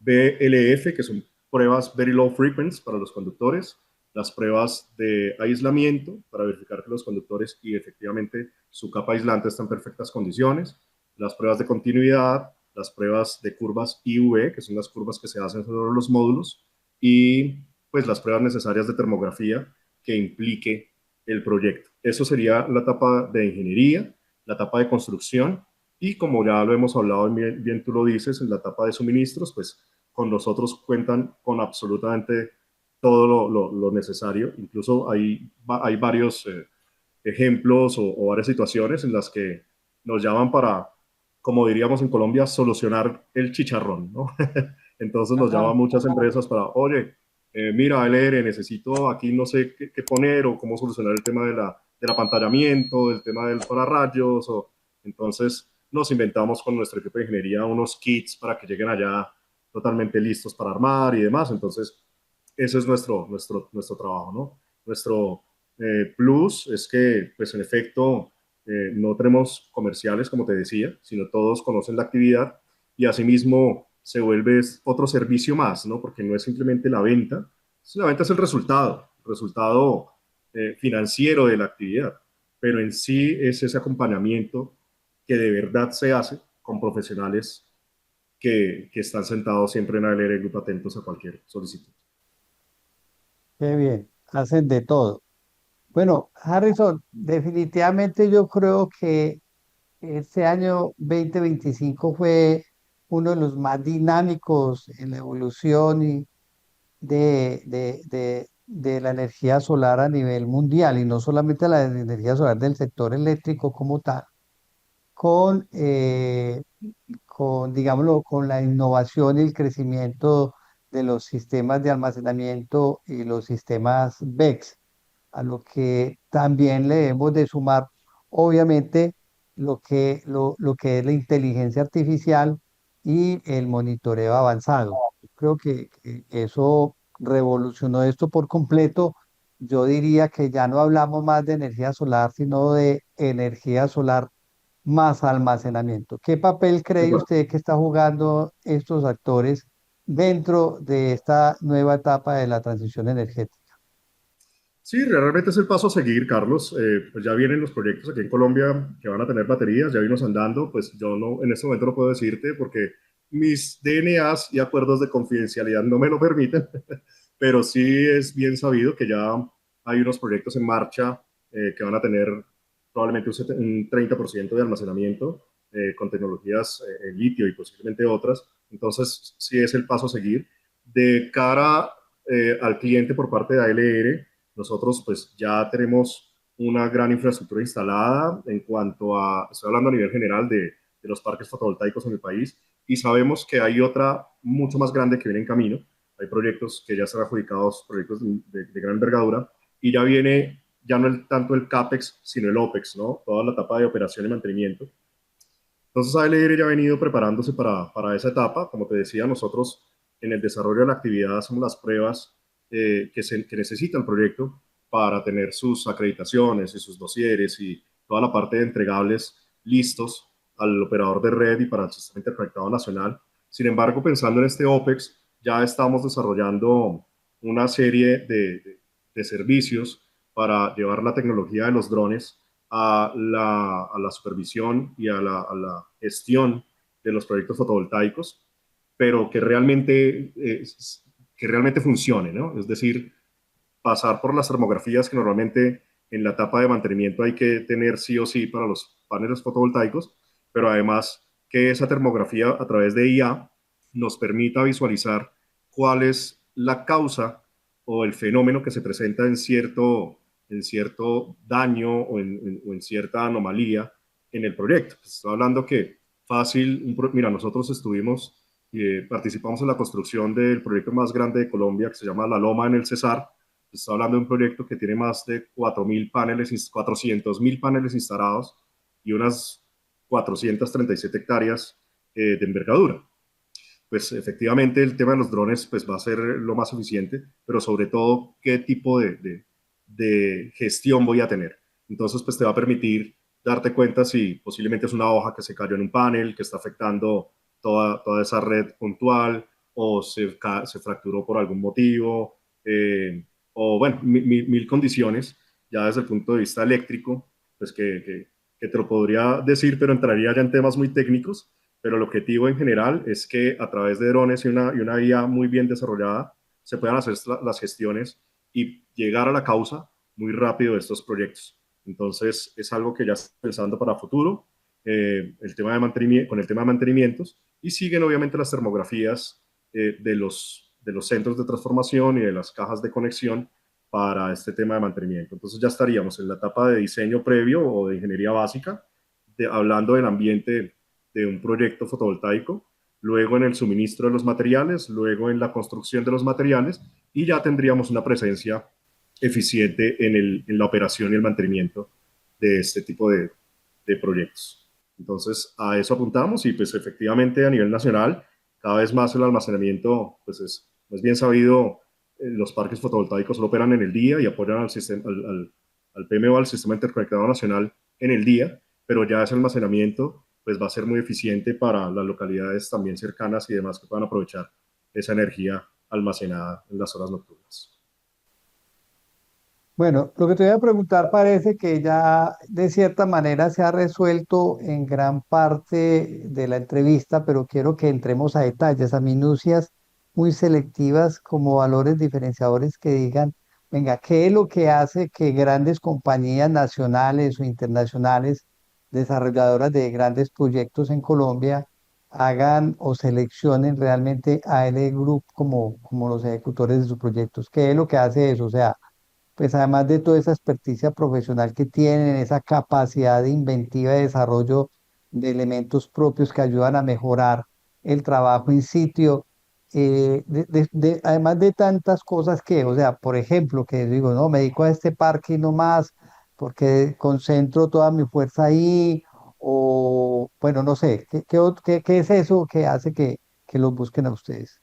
BLF, que son pruebas Very Low Frequency para los conductores, las pruebas de aislamiento para verificar que los conductores y efectivamente su capa aislante está en perfectas condiciones, las pruebas de continuidad, las pruebas de curvas IV, que son las curvas que se hacen sobre los módulos, y pues las pruebas necesarias de termografía que implique el proyecto. Eso sería la etapa de ingeniería, la etapa de construcción, y como ya lo hemos hablado, bien tú lo dices, en la etapa de suministros, pues con nosotros cuentan con absolutamente todo lo necesario. Incluso hay varios ejemplos o varias situaciones en las que nos llaman para, como diríamos en Colombia, solucionar el chicharrón, ¿no? Entonces nos llaman Ajá. muchas empresas para, oye, mira, LR, necesito aquí no sé qué poner o cómo solucionar el tema del apantallamiento, del tema del pararrayos, o entonces nos inventamos con nuestro equipo de ingeniería unos kits para que lleguen allá totalmente listos para armar y demás. Entonces, ese es nuestro trabajo, ¿no? Nuestro plus es que, pues en efecto, no tenemos comerciales, como te decía, sino todos conocen la actividad y asimismo se vuelve otro servicio más, ¿no? Porque no es simplemente la venta es el resultado financiero de la actividad, pero en sí es ese acompañamiento que de verdad se hace con profesionales que están sentados siempre en ALR Group atentos a cualquier solicitud. Qué bien, hacen de todo. Bueno, Harrison, definitivamente yo creo que este año 2025 fue uno de los más dinámicos en la evolución y de la energía solar a nivel mundial, y no solamente la energía solar del sector eléctrico como tal, con, digámoslo, con la innovación y el crecimiento de los sistemas de almacenamiento y los sistemas BECS, a lo que también le debemos de sumar, obviamente, lo que es la inteligencia artificial y el monitoreo avanzado. Yo creo que eso revolucionó esto por completo. Yo diría que ya no hablamos más de energía solar, sino de energía solar más almacenamiento. ¿Qué papel cree Bueno, usted que está jugando estos actores dentro de esta nueva etapa de la transición energética? sí, realmente es el paso a seguir, Carlos. Pues ya vienen los proyectos aquí en Colombia que van a tener baterías, ya vimos andando, pues yo no, en este momento no puedo decirte porque mis DNAs y acuerdos de confidencialidad no me lo permiten, pero sí es bien sabido que ya hay unos proyectos en marcha que van a tener probablemente un 30% de almacenamiento con tecnologías en litio y posiblemente otras. Entonces, sí es el paso a seguir. De cara al cliente por parte de ALR, nosotros pues ya tenemos una gran infraestructura instalada en cuanto a, estoy hablando a nivel general de los parques fotovoltaicos en el país, y sabemos que hay otra mucho más grande que viene en camino. Hay proyectos que ya están adjudicados, proyectos de gran envergadura, y ya viene ya no tanto el CAPEX, sino el OPEX, ¿no? Toda la etapa de operación y mantenimiento. Entonces ALR ya ha venido preparándose para esa etapa. Como te decía, nosotros en el desarrollo de la actividad hacemos las pruebas que necesita el proyecto para tener sus acreditaciones y sus dosieres y toda la parte de entregables listos al operador de red y para el sistema interconectado nacional. Sin embargo, pensando en este OPEX, ya estamos desarrollando una serie de servicios para llevar la tecnología de los drones a la supervisión y a la gestión de los proyectos fotovoltaicos, pero que realmente funcione, ¿no? Es decir, pasar por las termografías que normalmente en la etapa de mantenimiento hay que tener sí o sí para los paneles fotovoltaicos, pero además que esa termografía a través de IA nos permita visualizar cuál es la causa o el fenómeno que se presenta en cierto daño o en cierta anomalía en el proyecto. Pues estoy hablando que fácil, mira, nosotros participamos en la construcción del proyecto más grande de Colombia, que se llama La Loma en el Cesar. Está hablando de un proyecto que tiene más de 400.000 paneles instalados y unas 437 hectáreas de envergadura. Pues efectivamente el tema de los drones pues, va a ser lo más eficiente, pero sobre todo qué tipo de gestión voy a tener. Entonces pues te va a permitir darte cuenta si posiblemente es una hoja que se cayó en un panel, que está afectando toda esa red puntual, o se fracturó por algún motivo, o bueno, mil condiciones, ya desde el punto de vista eléctrico, pues que te lo podría decir, pero entraría ya en temas muy técnicos, pero el objetivo en general es que a través de drones y una IA muy bien desarrollada se puedan hacer las gestiones y llegar a la causa muy rápido de estos proyectos. Entonces es algo que ya está pensando para futuro, el tema con el tema de mantenimientos, y siguen obviamente las termografías de los centros de transformación y de las cajas de conexión para este tema de mantenimiento. Entonces ya estaríamos en la etapa de diseño previo o de ingeniería básica, hablando del ambiente de un proyecto fotovoltaico, luego en el suministro de los materiales, luego en la construcción de los materiales, y ya tendríamos una presencia eficiente en la operación y el mantenimiento de este tipo de proyectos. Entonces, a eso apuntamos y pues efectivamente a nivel nacional, cada vez más el almacenamiento, pues es bien sabido, los parques fotovoltaicos solo operan en el día y apoyan al sistema, al PMO, al Sistema Interconectado Nacional, en el día, pero ya ese almacenamiento pues va a ser muy eficiente para las localidades también cercanas y demás que puedan aprovechar esa energía almacenada en las horas nocturnas. Bueno, lo que te voy a preguntar parece que ya de cierta manera se ha resuelto en gran parte de la entrevista, pero quiero que entremos a detalles, a minucias muy selectivas como valores diferenciadores que digan, venga, ¿qué es lo que hace que grandes compañías nacionales o internacionales, desarrolladoras de grandes proyectos en Colombia, hagan o seleccionen realmente a L Group como los ejecutores de sus proyectos? ¿Qué es lo que hace eso? O sea, pues además de toda esa experticia profesional que tienen, esa capacidad de inventiva de desarrollo de elementos propios que ayudan a mejorar el trabajo in sitio, además de tantas cosas que, o sea, por ejemplo, que digo, no, me dedico a este parque y no más, porque concentro toda mi fuerza ahí, o bueno, no sé, ¿qué es eso que hace que los busquen a ustedes?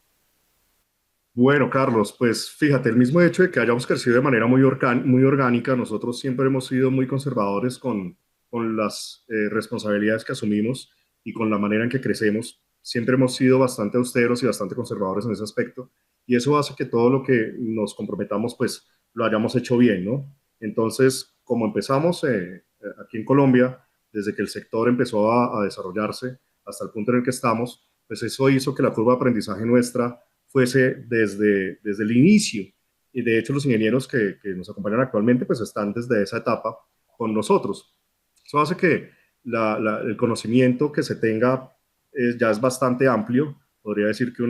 Bueno, Carlos, pues fíjate, el mismo hecho de que hayamos crecido de manera muy orgánica, nosotros siempre hemos sido muy conservadores con las responsabilidades que asumimos y con la manera en que crecemos. Siempre hemos sido bastante austeros y bastante conservadores en ese aspecto, y eso hace que todo lo que nos comprometamos, pues lo hayamos hecho bien, ¿no? Entonces, como empezamos aquí en Colombia, desde que el sector empezó a desarrollarse hasta el punto en el que estamos, pues eso hizo que la curva de aprendizaje nuestra fuese desde el inicio. Y de hecho los ingenieros que nos acompañan actualmente pues están desde esa etapa con nosotros. Eso hace que el conocimiento que se tenga ya es bastante amplio. Podría decir que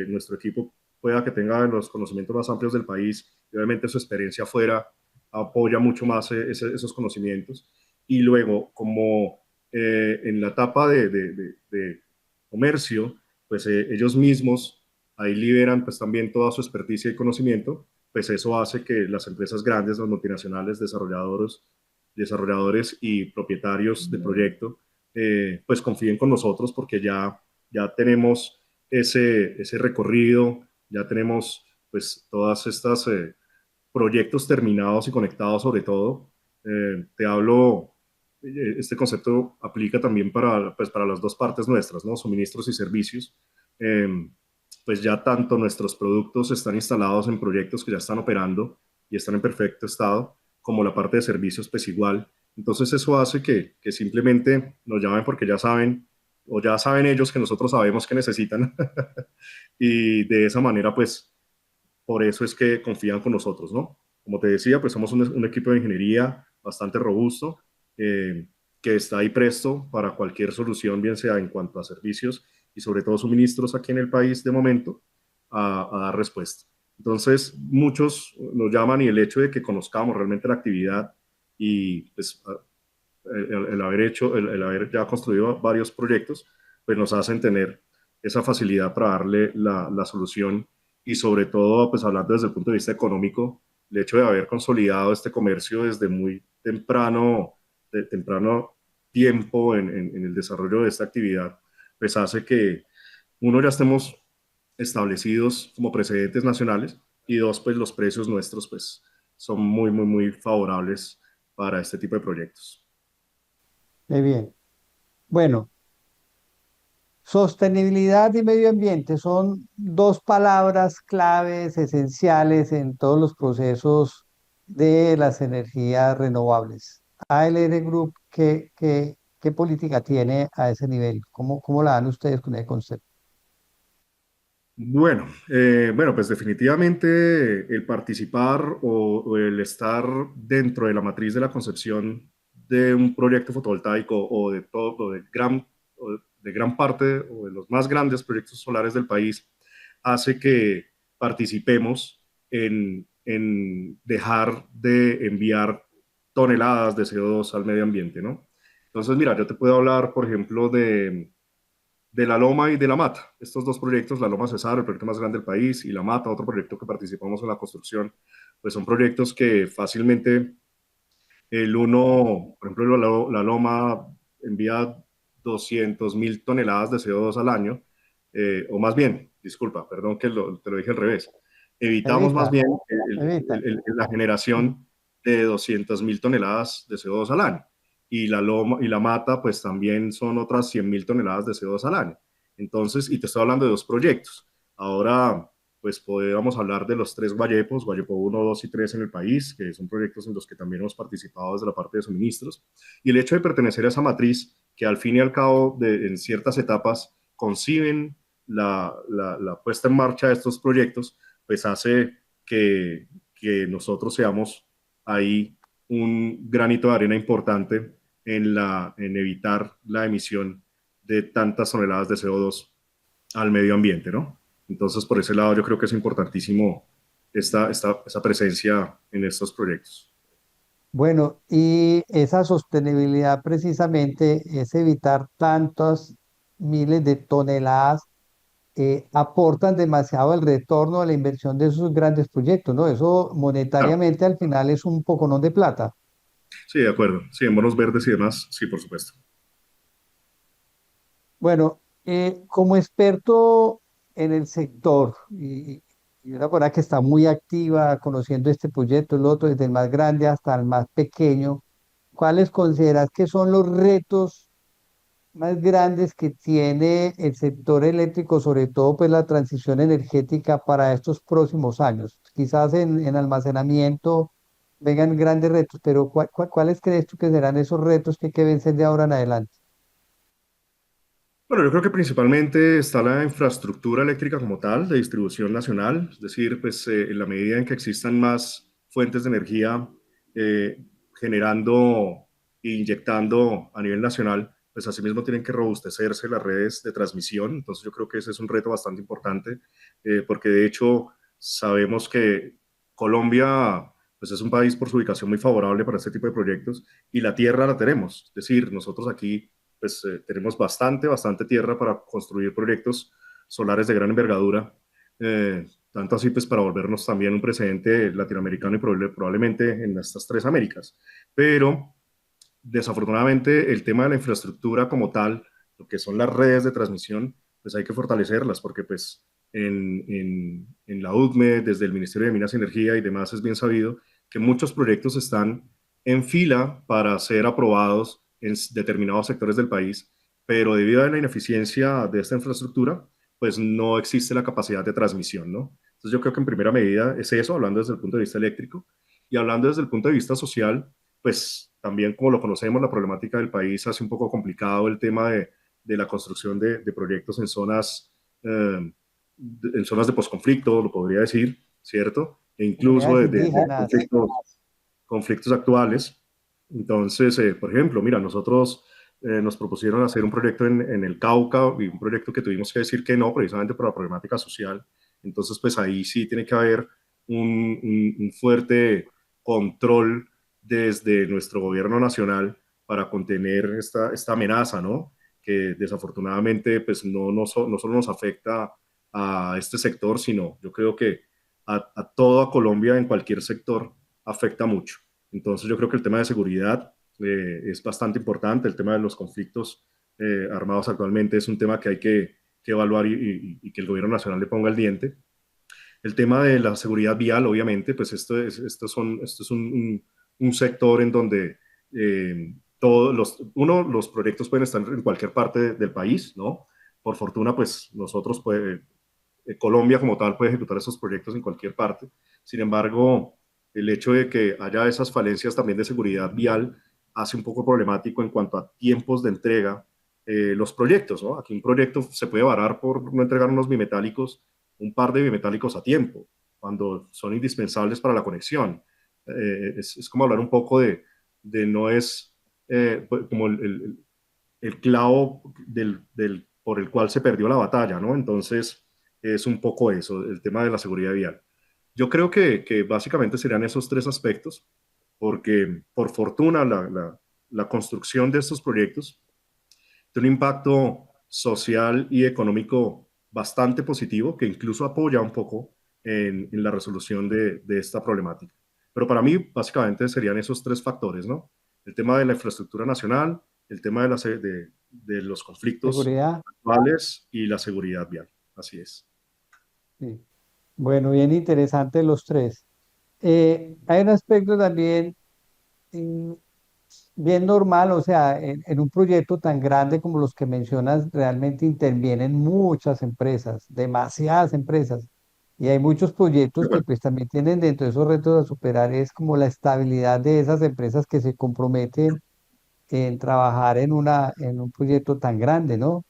nuestro equipo pueda que tenga los conocimientos más amplios del país y obviamente su experiencia afuera apoya mucho más esos conocimientos. Y luego, como en la etapa de comercio, pues ellos mismos ahí liberan pues también toda su experticia y conocimiento, pues eso hace que las empresas grandes, las multinacionales, desarrolladores y propietarios de proyecto, pues confíen con nosotros porque ya tenemos ese recorrido, ya tenemos pues todas estas proyectos terminados y conectados sobre todo. Te hablo, este concepto aplica también pues, para las dos partes nuestras, ¿no? Suministros y servicios. Pues ya tanto nuestros productos están instalados en proyectos que ya están operando y están en perfecto estado, como la parte de servicios pues igual. Entonces eso hace que simplemente nos llamen porque ya saben, o ya saben ellos que nosotros sabemos que necesitan. Y de esa manera pues por eso es que confían con nosotros, ¿no? Como te decía, pues somos un equipo de ingeniería bastante robusto, eh, que está ahí presto para cualquier solución, bien sea en cuanto a servicios y sobre todo suministros aquí en el país de momento, a dar respuesta. Entonces, muchos nos llaman y el hecho de que conozcamos realmente la actividad y pues, el haber ya construido varios proyectos, pues nos hacen tener esa facilidad para darle la solución y sobre todo, pues hablando desde el punto de vista económico, el hecho de haber consolidado este comercio desde muy temprano, de temprano tiempo en el desarrollo de esta actividad, pues hace que uno ya estemos establecidos como precedentes nacionales y dos, pues los precios nuestros pues son muy, muy, muy favorables para este tipo de proyectos. Muy bien. Bueno, sostenibilidad y medio ambiente son dos palabras claves esenciales en todos los procesos de las energías renovables. ALR Group, ¿qué política tiene a ese nivel? ¿Cómo la dan ustedes con el concepto? Bueno, pues definitivamente el participar o el estar dentro de la matriz de la concepción de un proyecto fotovoltaico o de todo, o de gran parte o de los más grandes proyectos solares del país hace que participemos en dejar de enviar toneladas de CO2 al medio ambiente, ¿no? Entonces, mira, yo te puedo hablar, por ejemplo, de La Loma y de La Mata. Estos dos proyectos, La Loma Cesar, el proyecto más grande del país, y La Mata, otro proyecto que participamos en la construcción, pues son proyectos que fácilmente el uno, por ejemplo, la Loma envía 200.000 toneladas de CO2 al año, o más bien, disculpa, perdón que te lo dije al revés. Evitamos más Evita, bien evita. la generación de 200.000 toneladas de CO2 al año. Y la Loma y la Mata, pues también son otras 100.000 toneladas de CO2 al año. Entonces, y te estoy hablando de dos proyectos. Ahora, pues podríamos hablar de los tres Guayepos, Guayepo 1, 2 y 3 en el país, que son proyectos en los que también hemos participado desde la parte de suministros. Y el hecho de pertenecer a esa matriz, que al fin y al cabo, en ciertas etapas, conciben la puesta en marcha de estos proyectos, pues hace que nosotros seamos ahí un granito de arena importante en evitar la emisión de tantas toneladas de CO2 al medio ambiente, ¿no? Entonces, por ese lado, yo creo que es importantísimo esa presencia en estos proyectos. Bueno, y esa sostenibilidad precisamente es evitar tantas miles de toneladas aportan demasiado el retorno de la inversión de esos grandes proyectos, ¿no? Eso Claro, monetariamente al final es un poconón de plata. sí, de acuerdo. Sí, en bonos verdes y demás, sí, por supuesto. Bueno, como experto en el sector y una persona que está muy activa conociendo este proyecto, el otro, desde el más grande hasta el más pequeño, ¿cuáles consideras que son los retos más grandes que tiene el sector eléctrico, sobre todo pues la transición energética para estos próximos años? Quizás en almacenamiento vengan grandes retos, pero ¿cuáles crees tú que serán esos retos que hay que vencer de ahora en adelante? Bueno, yo creo que principalmente está la infraestructura eléctrica como tal, de distribución nacional, es decir, pues en la medida en que existan más fuentes de energía generando e inyectando a nivel nacional, pues asimismo tienen que robustecerse las redes de transmisión. Entonces yo creo que ese es un reto bastante importante, porque de hecho sabemos que Colombia pues es un país por su ubicación muy favorable para este tipo de proyectos y la tierra la tenemos, es decir, nosotros aquí pues tenemos bastante tierra para construir proyectos solares de gran envergadura, tanto así pues para volvernos también un precedente latinoamericano y probablemente en estas tres Américas. Pero desafortunadamente el tema de la infraestructura como tal, lo que son las redes de transmisión, pues hay que fortalecerlas porque pues en la UDME, desde el Ministerio de Minas y Energía y demás, es bien sabido que muchos proyectos están en fila para ser aprobados en determinados sectores del país, pero debido a la ineficiencia de esta infraestructura, pues no existe la capacidad de transmisión, ¿no? Entonces yo creo que en primera medida es eso, hablando desde el punto de vista eléctrico, y hablando desde el punto de vista social, pues también como lo conocemos, la problemática del país hace un poco complicado el tema de la construcción de proyectos en zonas de posconflicto, lo podría decir, ¿cierto? E incluso Comunidades de indígenas. conflictos actuales. Entonces, por ejemplo, mira, nosotros nos propusieron hacer un proyecto en el Cauca y un proyecto que tuvimos que decir que no, precisamente por la problemática social. Entonces, pues ahí sí tiene que haber un fuerte control desde nuestro gobierno nacional para contener esta amenaza, ¿no? Que desafortunadamente pues no solo nos afecta a este sector, sino yo creo que a toda Colombia en cualquier sector afecta mucho. Entonces yo creo que el tema de seguridad es bastante importante, el tema de los conflictos armados actualmente es un tema que hay que evaluar y que el gobierno nacional le ponga el diente. El tema de la seguridad vial, obviamente, pues esto es un sector en donde los proyectos pueden estar en cualquier parte del país, ¿no? Por fortuna, pues nosotros, Colombia como tal puede ejecutar esos proyectos en cualquier parte. Sin embargo, el hecho de que haya esas falencias también de seguridad vial hace un poco problemático en cuanto a tiempos de entrega los proyectos, ¿no? Aquí un proyecto se puede varar por no entregar unos bimetálicos, un par de bimetálicos a tiempo, cuando son indispensables para la conexión. Es como hablar un poco de no es como el clavo por el cual se perdió la batalla, ¿no? Entonces, es un poco eso, el tema de la seguridad vial. Yo creo que básicamente serían esos tres aspectos, porque por fortuna la construcción de estos proyectos tiene un impacto social y económico bastante positivo, que incluso apoya un poco en la resolución de esta problemática. Pero para mí, básicamente, serían esos tres factores, ¿no? El tema de la infraestructura nacional, el tema de los conflictos Seguridad. actuales y la seguridad vial. Así es. Sí. Bueno, bien interesante los tres. Hay un aspecto también mm, bien normal, o sea, en un proyecto tan grande como los que mencionas, realmente intervienen muchas empresas, demasiadas empresas. Y hay muchos proyectos que Bueno, pues también tienen dentro de esos retos a superar, es como la estabilidad de esas empresas que se comprometen en trabajar en un proyecto tan grande, ¿no?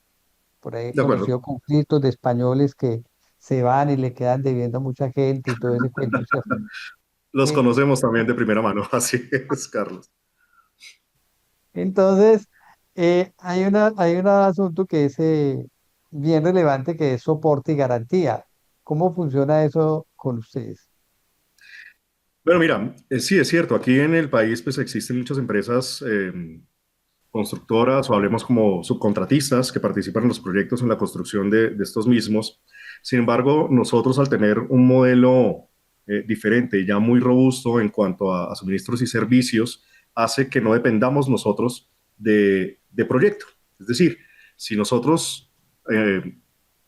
Por ahí he de acuerdo. conocido conflictos de españoles que se van y le quedan debiendo a mucha gente y todo ese cuento, ¿cierto? Los Eh, conocemos también de primera mano. Así es, Carlos. entonces, hay un asunto que es bien relevante, que es soporte y garantía. ¿Cómo funciona eso con ustedes? Bueno, mira, sí es cierto, aquí en el país pues existen muchas empresas constructoras o hablemos como subcontratistas que participan en los proyectos en la construcción de estos mismos. Sin embargo, nosotros al tener un modelo diferente y ya muy robusto en cuanto a suministros y servicios, hace que no dependamos nosotros de proyecto. Es decir, si nosotros eh,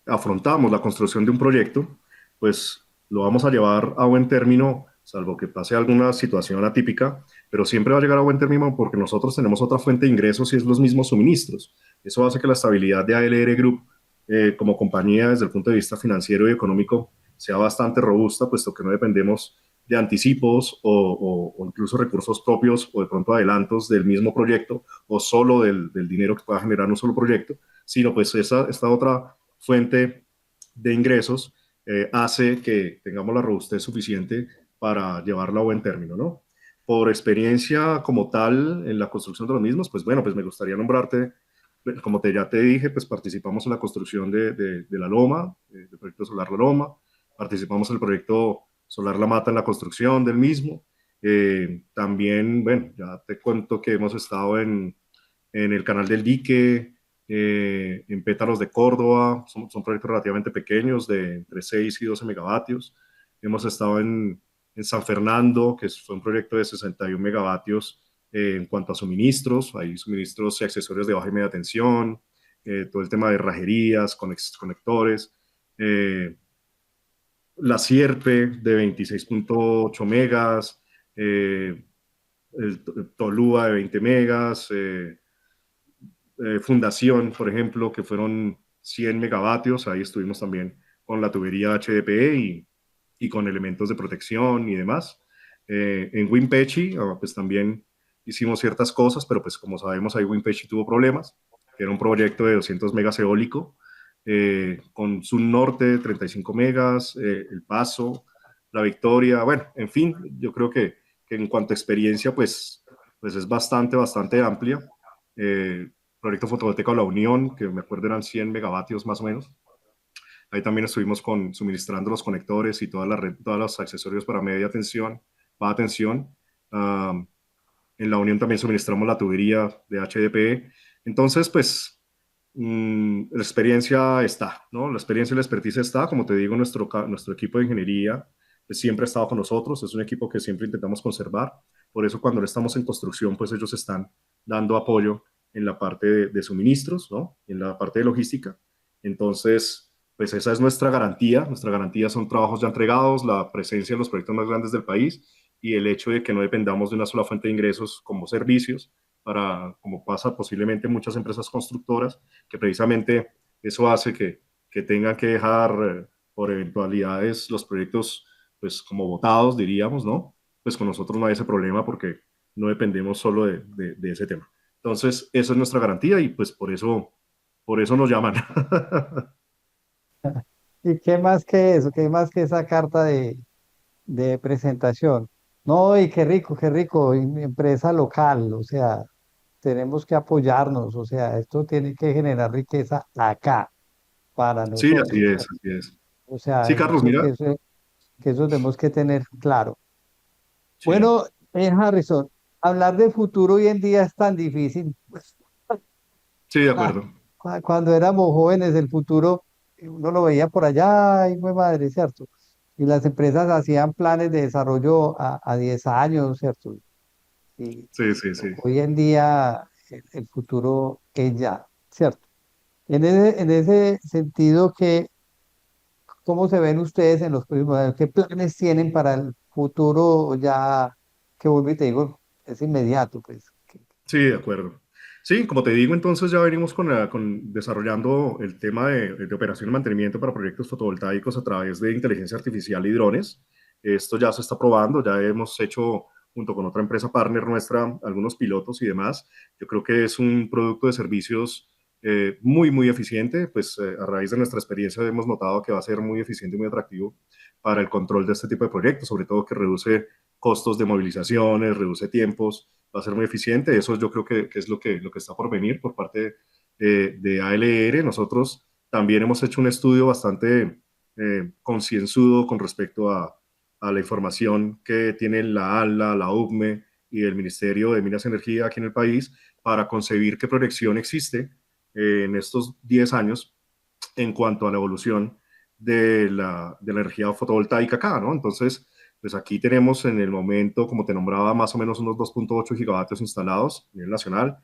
afrontamos la construcción de un proyecto, pues lo vamos a llevar a buen término, salvo que pase alguna situación atípica, pero siempre va a llegar a buen término porque nosotros tenemos otra fuente de ingresos y es los mismos suministros. Eso hace que la estabilidad de ALR Group como compañía desde el punto de vista financiero y económico sea bastante robusta, puesto que no dependemos de anticipos o incluso recursos propios o de pronto adelantos del mismo proyecto o solo del dinero que pueda generar un solo proyecto, sino pues esta otra fuente de ingresos hace que tengamos la robustez suficiente para llevarla a buen término, ¿no? Por experiencia como tal en la construcción de los mismos, pues bueno, pues me gustaría nombrarte, como ya te dije, pues participamos en la construcción de La Loma, del proyecto Solar La Loma, participamos en el proyecto Solar La Mata en la construcción del mismo. También, bueno, ya te cuento que hemos estado en el Canal del Dique, en Pétalos de Córdoba, son proyectos relativamente pequeños, de entre 6 y 12 megavatios. Hemos estado en San Fernando, que fue un proyecto de 61 megavatios en cuanto a suministros, hay suministros y accesorios de baja y media tensión, todo el tema de rajerías, conectores, la Sierpe de 26.8 megas, el Tolúa de 20 megas, Fundación, por ejemplo, que fueron 100 megavatios, ahí estuvimos también con la tubería HDPE y con elementos de protección y demás. En Winpechi, pues también hicimos ciertas cosas, pero pues como sabemos ahí Winpechi tuvo problemas, que era un proyecto de 200 megas eólico, con Sun Norte 35 megas, El Paso, La Victoria, bueno, en fin, yo creo que en cuanto a experiencia, pues pues es bastante amplia. Proyecto fotovoltaico La Unión, que me acuerdo eran 100 megavatios más o menos. Ahí también estuvimos suministrando los conectores y toda la red, todos los accesorios para media tensión, baja tensión. Um, en La Unión también suministramos la tubería de HDPE. Entonces, pues, la experiencia está, ¿no? La experiencia y la expertise está. Como te digo, nuestro equipo de ingeniería pues, siempre ha estado con nosotros. Es un equipo que siempre intentamos conservar. Por eso, cuando estamos en construcción, pues ellos están dando apoyo en la parte de suministros, ¿no? En la parte de logística. Entonces, pues esa es nuestra garantía. Nuestra garantía son trabajos ya entregados, la presencia en los proyectos más grandes del país y el hecho de que no dependamos de una sola fuente de ingresos como servicios, como pasa posiblemente en muchas empresas constructoras, que precisamente eso hace que tengan que dejar por eventualidades los proyectos pues como votados, diríamos, ¿no? Pues con nosotros no hay ese problema porque no dependemos solo de ese tema. Entonces, esa es nuestra garantía y pues por eso nos llaman. ¿Y qué más que eso? ¿Qué más que esa carta de presentación? No, y qué rico, empresa local, o sea, tenemos que apoyarnos, o sea, esto tiene que generar riqueza acá para Sí, así nosotros, es, ¿cierto? así es. O sea, Sí, yo Carlos, creo mira. que eso tenemos que tener claro. Sí, Bueno, Harrison, hablar de futuro hoy en día es tan difícil. sí, de Ah, acuerdo. Cuando éramos jóvenes, el futuro uno lo veía por allá y fue madre, ¿cierto? Y las empresas hacían planes de desarrollo a 10 años, ¿cierto? Y Sí, sí, sí. hoy en día el futuro es ya, ¿cierto? En ese sentido, ¿cómo se ven ustedes en los próximos años? ¿Qué planes tienen para el futuro ya que vuelvo y te digo, es inmediato, pues? Sí, de acuerdo. Sí, como te digo, entonces ya venimos desarrollando el tema de operación y mantenimiento para proyectos fotovoltaicos a través de inteligencia artificial y drones. Esto ya se está probando, ya hemos hecho junto con otra empresa partner nuestra algunos pilotos y demás. Yo creo que es un producto de servicios muy eficiente, pues a raíz de nuestra experiencia hemos notado que va a ser muy eficiente y muy atractivo para el control de este tipo de proyectos, sobre todo que reduce costos de movilizaciones, reduce tiempos, va a ser muy eficiente. Eso yo creo que es lo que está por venir por parte de ALR. Nosotros también hemos hecho un estudio bastante concienzudo con respecto a la información que tiene la ALA, la UCME y el Ministerio de Minas y Energía aquí en el país para concebir qué proyección existe en estos 10 años en cuanto a la evolución de la energía fotovoltaica acá, ¿no? Entonces, pues aquí tenemos en el momento, como te nombraba, más o menos unos 2.8 gigavatios instalados a nivel nacional.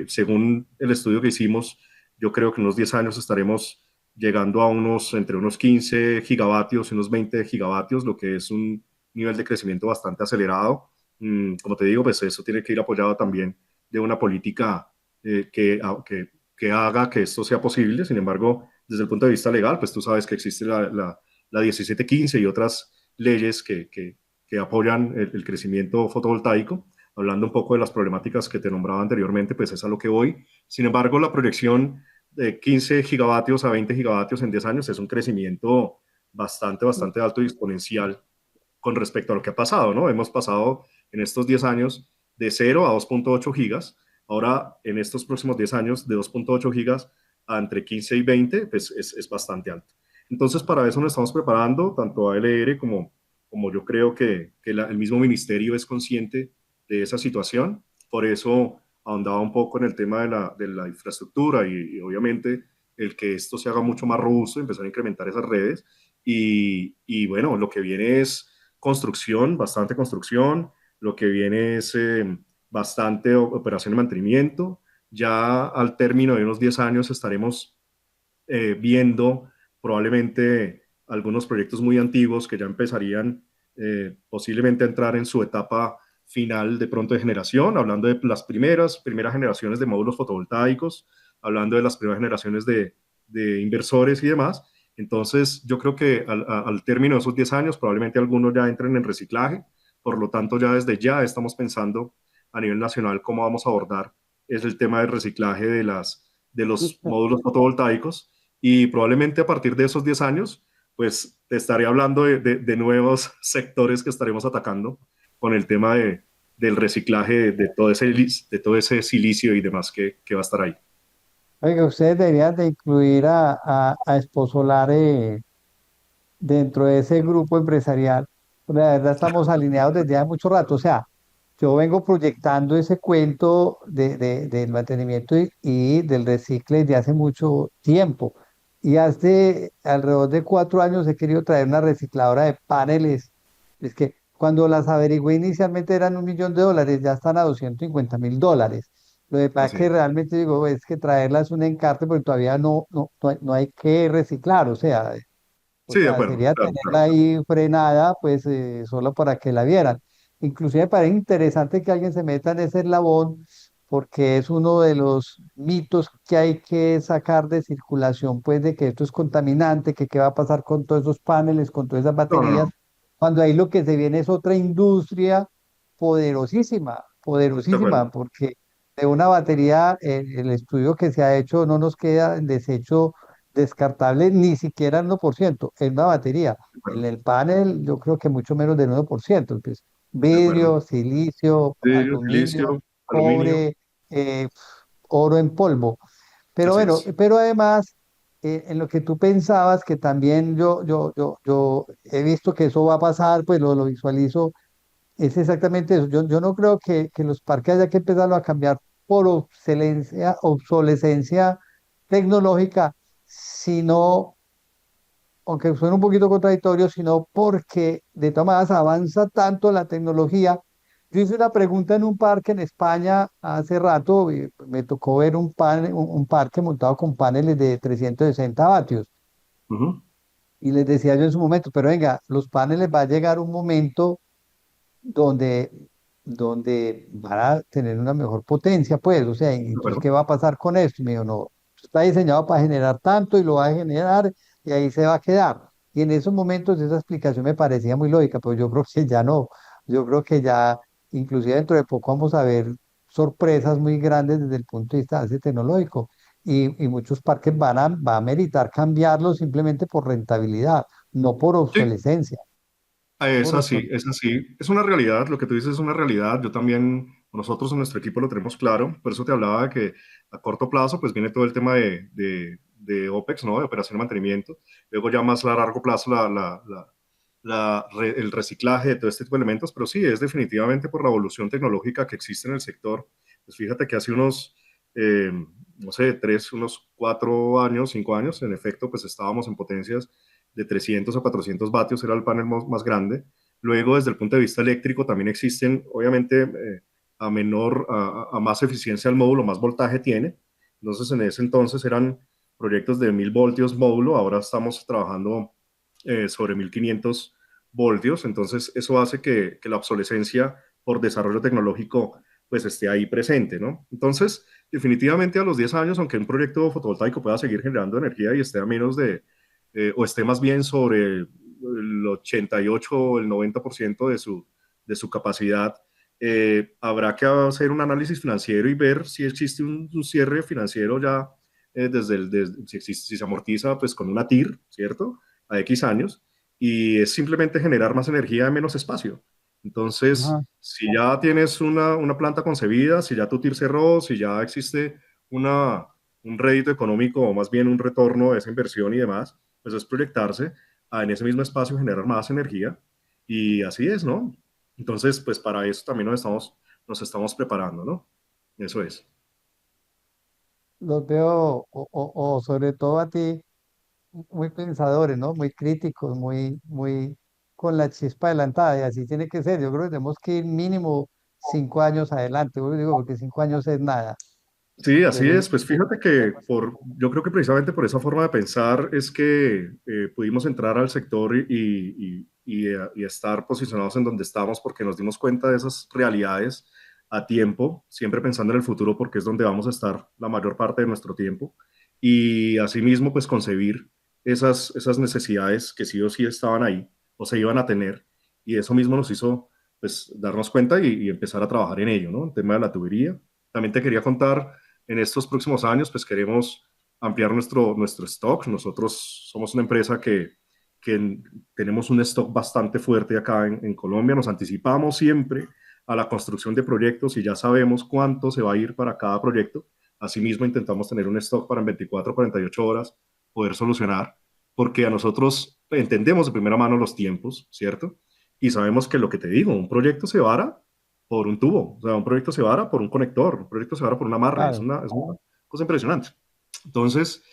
Según el estudio que hicimos, yo creo que en unos 10 años estaremos llegando a entre unos 15 gigavatios y unos 20 gigavatios, lo que es un nivel de crecimiento bastante acelerado. Como te digo, pues eso tiene que ir apoyado también de una política que haga que esto sea posible. Sin embargo, desde el punto de vista legal, pues tú sabes que existe la 1715 y otras leyes que apoyan el crecimiento fotovoltaico. Hablando un poco de las problemáticas que te nombraba anteriormente, pues es a lo que voy. Sin embargo, la proyección de 15 gigavatios a 20 gigavatios en 10 años es un crecimiento bastante alto y exponencial con respecto a lo que ha pasado, ¿no? Hemos pasado en estos 10 años de 0 a 2.8 gigas. Ahora, en estos próximos 10 años, de 2.8 gigas a entre 15 y 20, pues es bastante alto. Entonces, para eso nos estamos preparando, tanto ALR como yo creo que el mismo ministerio es consciente de esa situación. Por eso ahondaba un poco en el tema de la infraestructura obviamente el que esto se haga mucho más robusto, empezar a incrementar esas redes. Y bueno, lo que viene es construcción, bastante construcción, lo que viene es bastante operación y mantenimiento. Ya al término de unos 10 años estaremos viendo probablemente algunos proyectos muy antiguos que ya empezarían posiblemente a entrar en su etapa final de pronto de generación, hablando de las primeras generaciones de módulos fotovoltaicos, hablando de las primeras generaciones de inversores y demás. Entonces, yo creo que al término de esos 10 años, probablemente algunos ya entren en reciclaje. Por lo tanto, ya desde ya estamos pensando a nivel nacional cómo vamos a abordar es el tema del reciclaje de los módulos fotovoltaicos y probablemente a partir de esos 10 años, pues te estaré hablando de nuevos sectores que estaremos atacando con el tema del reciclaje de todo ese silicio y demás que va a estar ahí. Oiga, ustedes deberían de incluir a Esposolar dentro de ese grupo empresarial. Pues la verdad estamos alineados desde hace mucho rato. O sea, yo vengo proyectando ese cuento del mantenimiento y del recicle desde hace mucho tiempo. Y hace alrededor de 4 años he querido traer una recicladora de paneles. Es que cuando las averigüé inicialmente eran $1 millón, ya están a $250.000. Lo que pasa es que Así. realmente digo, es que traerla es un encarte porque todavía no hay que reciclar. O Sí, de sea, acuerdo, sería claro, claro. tenerla ahí frenada, pues solo para que la vieran. Inclusive me parece interesante que alguien se meta en ese eslabón, porque es uno de los mitos que hay que sacar de circulación, pues de que esto es contaminante, que qué va a pasar con todos esos paneles, con todas esas No, no, baterías, no, cuando ahí lo que se viene es otra industria de acuerdo. poderosísima, porque de una batería, el estudio que se ha hecho no nos queda en desecho descartable ni siquiera el 1% en una batería. De En acuerdo, el panel yo creo que mucho menos del 1%. Pues, de acuerdo. vidrio, silicio, Vidrio, aluminio, silicio, aluminio, cobre, oro en polvo. Pero así bueno, es. pero además, en lo que tú pensabas, que también yo he visto que eso va a pasar, pues lo visualizo, es exactamente eso. Yo no creo que los parques haya que empezarlo a cambiar por obsolescencia tecnológica, sino, aunque suene un poquito contradictorio, sino porque de todas maneras avanza tanto la tecnología. Yo hice una pregunta en un parque en España hace rato, y me tocó ver un parque montado con paneles de 360 vatios. Ujú. Y les decía yo en su momento, pero venga, los paneles va a llegar un momento donde, donde van a tener una mejor potencia, pues, o sea, y De entonces, acuerdo. ¿qué va a pasar con esto? Y me dijo, no, está diseñado para generar tanto y lo va a generar y ahí se va a quedar. Y en esos momentos esa explicación me parecía muy lógica, pero yo creo que ya no, yo creo que ya, inclusive dentro de poco vamos a ver sorpresas muy grandes desde el punto de vista de ese tecnológico. Y muchos parques va a meritar cambiarlo simplemente por rentabilidad, no por Sí, obsolescencia, no es por así, obsolescencia. es así. Es una realidad, lo que tú dices es una realidad. Yo también, nosotros en nuestro equipo lo tenemos claro. Por eso te hablaba de que a corto plazo, pues viene todo el tema de OPEX, ¿no? De operación y mantenimiento. Luego ya más a largo plazo el reciclaje de todo este tipo de elementos. Pero sí, es definitivamente por la evolución tecnológica que existe en el sector. Pues fíjate que hace unos, eh, no sé, unos 4 años, 5 años, en efecto, pues estábamos en potencias de 300 a 400 vatios, era el panel más grande. Luego, desde el punto de vista eléctrico, también existen, obviamente, a más eficiencia el módulo, más voltaje tiene. Entonces, en ese entonces eran proyectos de 1000 voltios módulo, ahora estamos trabajando sobre 1500 voltios. Entonces, eso hace que la obsolescencia por desarrollo tecnológico pues esté ahí presente, ¿no? Entonces, definitivamente a los 10 años, aunque un proyecto fotovoltaico pueda seguir generando energía y esté a menos o esté más bien sobre el 88 o el 90% de su capacidad, habrá que hacer un análisis financiero y ver si existe un cierre financiero ya si se amortiza pues con una TIR, ¿cierto? A X años, y es simplemente generar más energía en menos espacio. Entonces, Ajá. si ya tienes una planta concebida, si ya tu TIR cerró, si ya existe una, un rédito económico o más bien un retorno de esa inversión y demás, pues es proyectarse a en ese mismo espacio generar más energía y así es, ¿no? Entonces, pues para eso también nos estamos preparando, ¿no? Eso es. Los veo, o sobre todo a ti, muy pensadores, ¿no? Muy críticos, muy con la chispa adelantada, y así tiene que ser. Yo creo que tenemos que ir mínimo 5 años adelante, yo digo, porque 5 años es nada. Sí, así Debemos, es. Pues fíjate que yo creo que precisamente por esa forma de pensar es que pudimos entrar al sector y estar posicionados en donde estamos porque nos dimos cuenta de esas realidades a tiempo, siempre pensando en el futuro porque es donde vamos a estar la mayor parte de nuestro tiempo. Y asimismo, pues concebir esas necesidades que sí o sí estaban ahí o se iban a tener. Y eso mismo nos hizo pues darnos cuenta y empezar a trabajar en ello, ¿no? El tema de la tubería. También te quería contar en estos próximos años, pues queremos ampliar nuestro stock. Nosotros somos una empresa que tenemos un stock bastante fuerte acá en Colombia. Nos anticipamos siempre a la construcción de proyectos y ya sabemos cuánto se va a ir para cada proyecto. Asimismo, intentamos tener un stock para en 24, 48 horas poder solucionar, porque a nosotros entendemos de primera mano los tiempos, ¿cierto? Y sabemos que lo que te digo, un proyecto se vara por un tubo, o sea, un proyecto se vara por un conector, un proyecto se vara por un amarre, Claro. es una cosa impresionante. Entonces,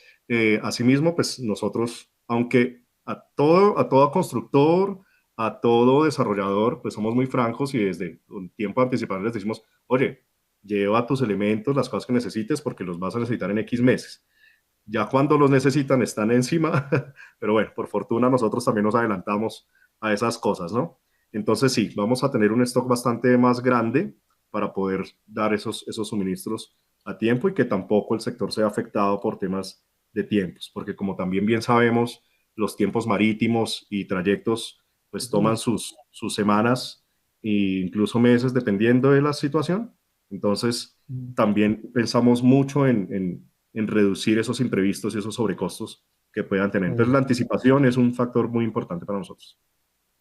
asimismo, pues nosotros, aunque a todo constructor, a todo desarrollador, pues somos muy francos y desde un tiempo anticipado les decimos, oye, lleva tus elementos, las cosas que necesites, porque los vas a necesitar en X meses. Ya cuando los necesitan están encima, pero bueno, por fortuna nosotros también nos adelantamos a esas cosas, ¿no? Entonces sí, vamos a tener un stock bastante más grande para poder dar esos suministros a tiempo y que tampoco el sector sea afectado por temas de tiempos, porque como también bien sabemos, los tiempos marítimos y trayectos pues toman Ujú. sus semanas e incluso meses dependiendo de la situación. Entonces, también pensamos mucho en reducir esos imprevistos y esos sobrecostos que puedan tener. Entonces, Sí. la anticipación es un factor muy importante para nosotros.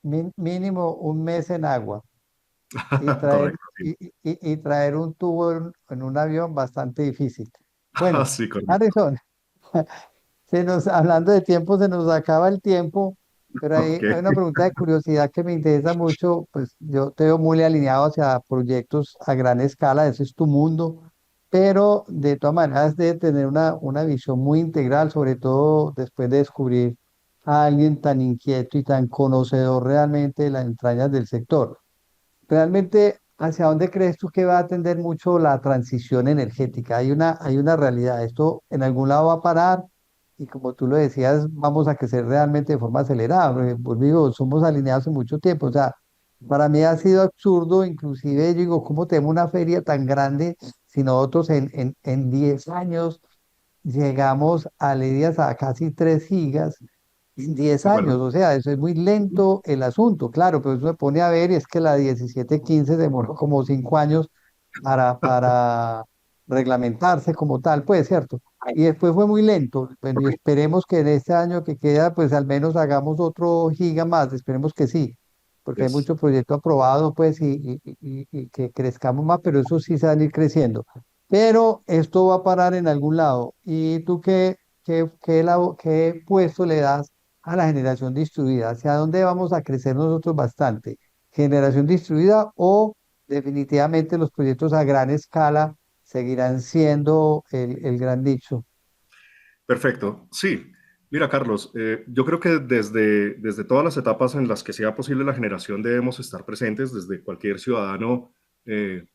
Mínimo un mes en agua y traer, Correcto, sí. y traer un tubo en un avión bastante difícil. Bueno, Sí, correcto. Harrison, hablando de tiempo, se nos acaba el tiempo, pero Ok, hay una pregunta de curiosidad que me interesa mucho. Pues yo te veo muy alineado hacia proyectos a gran escala, ese es tu mundo, pero de todas maneras de tener una visión muy integral, sobre todo después de descubrir a alguien tan inquieto y tan conocedor realmente de las entrañas del sector. Realmente, ¿hacia dónde crees tú que va a atender mucho la transición energética? Hay una realidad, esto en algún lado va a parar y como tú lo decías, vamos a crecer realmente de forma acelerada, porque, pues digo, somos alineados en mucho tiempo, o sea, para mí ha sido absurdo, inclusive yo digo, ¿cómo tenemos una feria tan grande si nosotros en 10 años llegamos a Lidias a casi 3 gigas en 10 de años? acuerdo. O sea, eso es muy lento el asunto, claro, pero eso se pone a ver y es que la 1715 demoró como 5 años para reglamentarse como tal, pues, ¿cierto? Y después fue muy lento. Bueno, y esperemos que en este año que queda, pues al menos hagamos otro giga más, esperemos que sí, porque hay Yes. mucho proyecto aprobado, pues, y que crezcamos más, pero eso sí se va a ir creciendo. Pero esto va a parar en algún lado. ¿Y tú qué puesto le das a la generación distribuida? ¿Hacia dónde vamos a crecer nosotros bastante? ¿Generación distribuida o definitivamente los proyectos a gran escala seguirán siendo el gran nicho? Perfecto. Sí. Mira, Carlos, yo creo que desde todas las etapas en las que sea posible la generación debemos estar presentes, desde cualquier ciudadano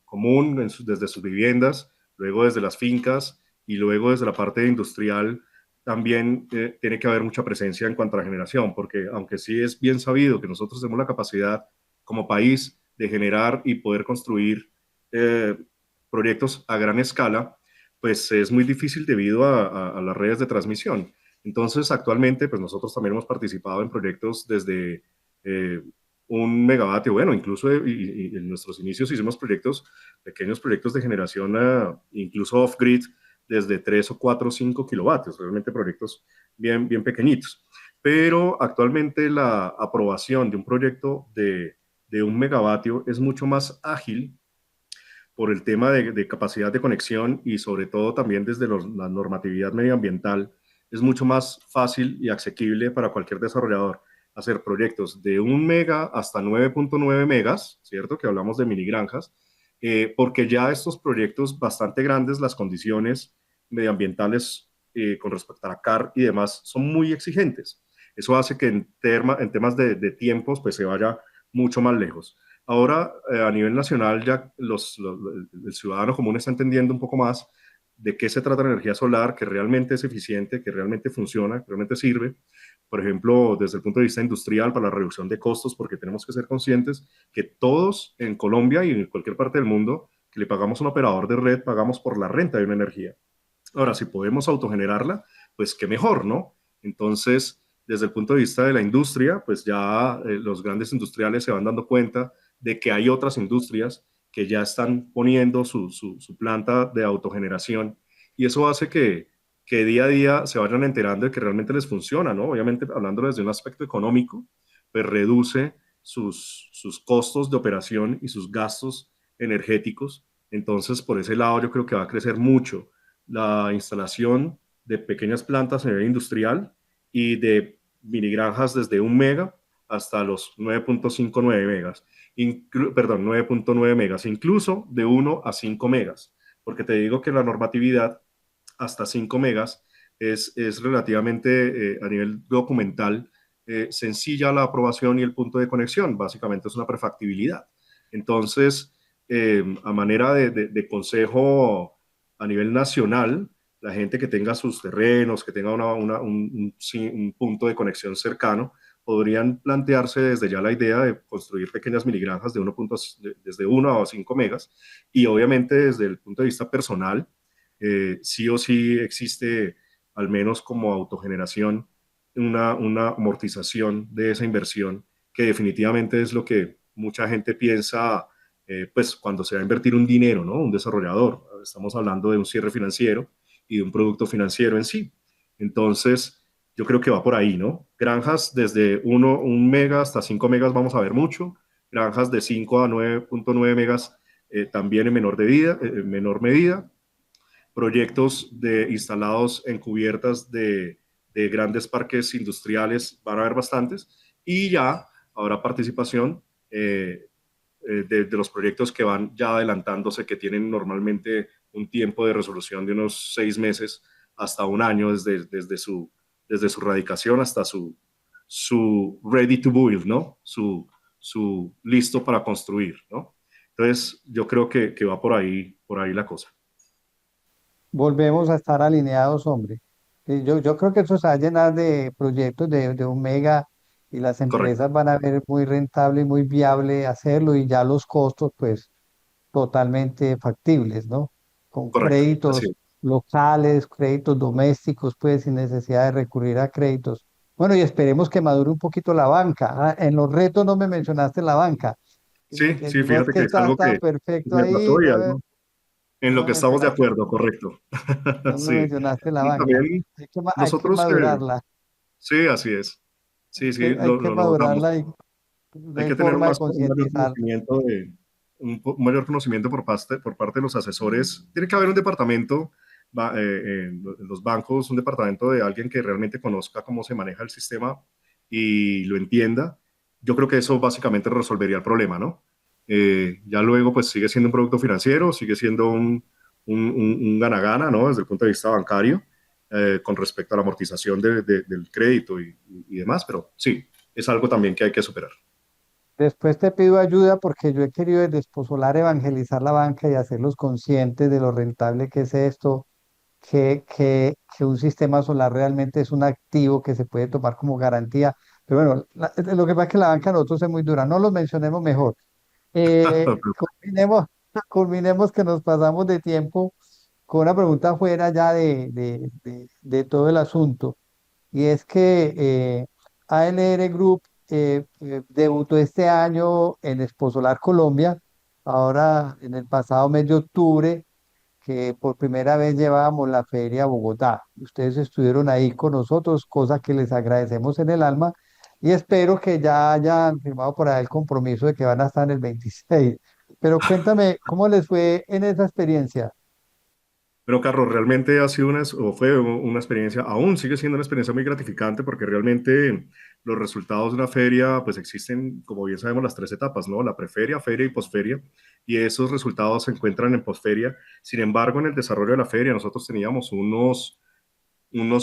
común, desde sus viviendas, luego desde las fincas y luego desde la parte industrial, también tiene que haber mucha presencia en cuanto a la generación, porque aunque sí es bien sabido que nosotros tenemos la capacidad como país de generar y poder construir eh, proyectos a gran escala, pues es muy difícil debido a las redes de transmisión. Entonces, actualmente, pues nosotros también hemos participado en proyectos desde eh, 1 megavatio, bueno, incluso y en nuestros inicios hicimos proyectos, pequeños proyectos de generación, incluso off-grid, desde 3 o 4 o 5 kilovatios, realmente proyectos bien pequeñitos. Pero actualmente la aprobación de un proyecto de 1 megavatio es mucho más ágil por el tema de capacidad de conexión y sobre todo también desde la normatividad medioambiental, es mucho más fácil y asequible para cualquier desarrollador hacer proyectos de 1 mega hasta 9.9 megas, ¿cierto? Que hablamos de mini granjas, porque ya estos proyectos bastante grandes, las condiciones medioambientales con respecto a la CAR y demás son muy exigentes. Eso hace que en temas de tiempos pues se vaya mucho más lejos. Ahora, a nivel nacional, ya el ciudadano común está entendiendo un poco más de qué se trata la energía solar, que realmente es eficiente, que realmente funciona, que realmente sirve. Por ejemplo, desde el punto de vista industrial, para la reducción de costos, porque tenemos que ser conscientes que todos en Colombia y en cualquier parte del mundo que le pagamos a un operador de red, pagamos por la renta de una energía. Ahora, si podemos autogenerarla, pues qué mejor, ¿no? Entonces, desde el punto de vista de la industria, pues ya los grandes industriales se van dando cuenta de que hay otras industrias que ya están poniendo su planta de autogeneración y eso hace que día a día se vayan enterando de que realmente les funciona, ¿no? Obviamente, hablando desde un aspecto económico, pues reduce sus costos de operación y sus gastos energéticos. Entonces, por ese lado, yo creo que va a crecer mucho la instalación de pequeñas plantas a nivel industrial y de mini granjas desde 1 mega hasta los 9.59 megas, perdón, 9.9 megas, incluso de 1 a 5 megas, porque te digo que la normatividad hasta 5 megas es relativamente a nivel documental sencilla la aprobación y el punto de conexión, básicamente es una prefactibilidad. Entonces, a manera de consejo a nivel nacional, la gente que tenga sus terrenos, que tenga un punto de conexión cercano, podrían plantearse desde ya la idea de construir pequeñas miligranjas desde 1 a 5 megas y obviamente desde el punto de vista personal, sí o sí existe, al menos como autogeneración, una amortización de esa inversión, que definitivamente es lo que mucha gente piensa, pues cuando se va a invertir un dinero, ¿no? Un desarrollador. Estamos hablando de un cierre financiero y de un producto financiero en sí. Entonces, yo creo que va por ahí, ¿no? Granjas desde 1 mega hasta 5 megas vamos a ver mucho. Granjas de 5 a 9.9 megas también menor medida. Proyectos instalados en cubiertas de grandes parques industriales van a haber bastantes. Y ya habrá participación de los proyectos que van ya adelantándose, que tienen normalmente un tiempo de resolución de unos 6 meses hasta un año desde su radicación hasta su ready to build, ¿no? Su listo para construir, ¿no? Entonces, yo creo que va por ahí la cosa. Volvemos a estar alineados, hombre. Yo creo que eso se va a llenar de proyectos de un mega y las Correcto. empresas van a ver muy rentable y muy viable hacerlo y ya los costos, pues, totalmente factibles, ¿no? Con Correcto, así créditos es. locales, créditos domésticos, pues, sin necesidad de recurrir a créditos. Bueno, y esperemos que madure un poquito la banca. Ah, en los retos no me mencionaste la banca. Sí, Que sí, no es fíjate que que es está algo tan que perfecto me ahí, pasó y algo en no lo me que estamos de mencionaste, acuerdo, correcto. no me Sí. mencionaste la Y banca. también Hay que nosotros, madurarla, sí, sí, así es. Sí, sí, hay que lo notamos. madurarla y no Hay hay que tener forma de un mayor concientizar. conocimiento un mayor conocimiento por parte de los asesores. Tiene que haber un departamento en los bancos, un departamento de alguien que realmente conozca cómo se maneja el sistema y lo entienda. Yo creo que eso básicamente resolvería el problema, ¿no? Ya luego, pues sigue siendo un producto financiero, sigue siendo un gana-gana, ¿no? Desde el punto de vista bancario, con respecto a la amortización del crédito y demás, pero sí, es algo también que hay que superar. Después te pido ayuda porque yo he querido desde Esposolar evangelizar la banca y hacerlos conscientes de lo rentable que es esto, que un sistema solar realmente es un activo que se puede tomar como garantía. Pero bueno, lo que pasa es que la banca de nosotros es muy dura, no los mencionemos mejor. Culminemos, culminemos que nos pasamos de tiempo con una pregunta fuera ya de todo el asunto. Y es que ALR Group debutó este año en Exposolar Colombia, ahora en el pasado mes de octubre, que por primera vez llevábamos la feria a Bogotá. Ustedes estuvieron ahí con nosotros, cosa que les agradecemos en el alma, y espero que ya hayan firmado por ahí el compromiso de que van a estar en el 26. Pero cuéntame, ¿cómo les fue en esa experiencia? Pero Carlos, realmente ha sido o fue una experiencia, aún sigue siendo una experiencia muy gratificante porque realmente los resultados de una feria, pues existen, como bien sabemos, las 3 etapas, ¿no? La preferia, feria y posferia, y esos resultados se encuentran en posferia. Sin embargo, en el desarrollo de la feria nosotros teníamos unos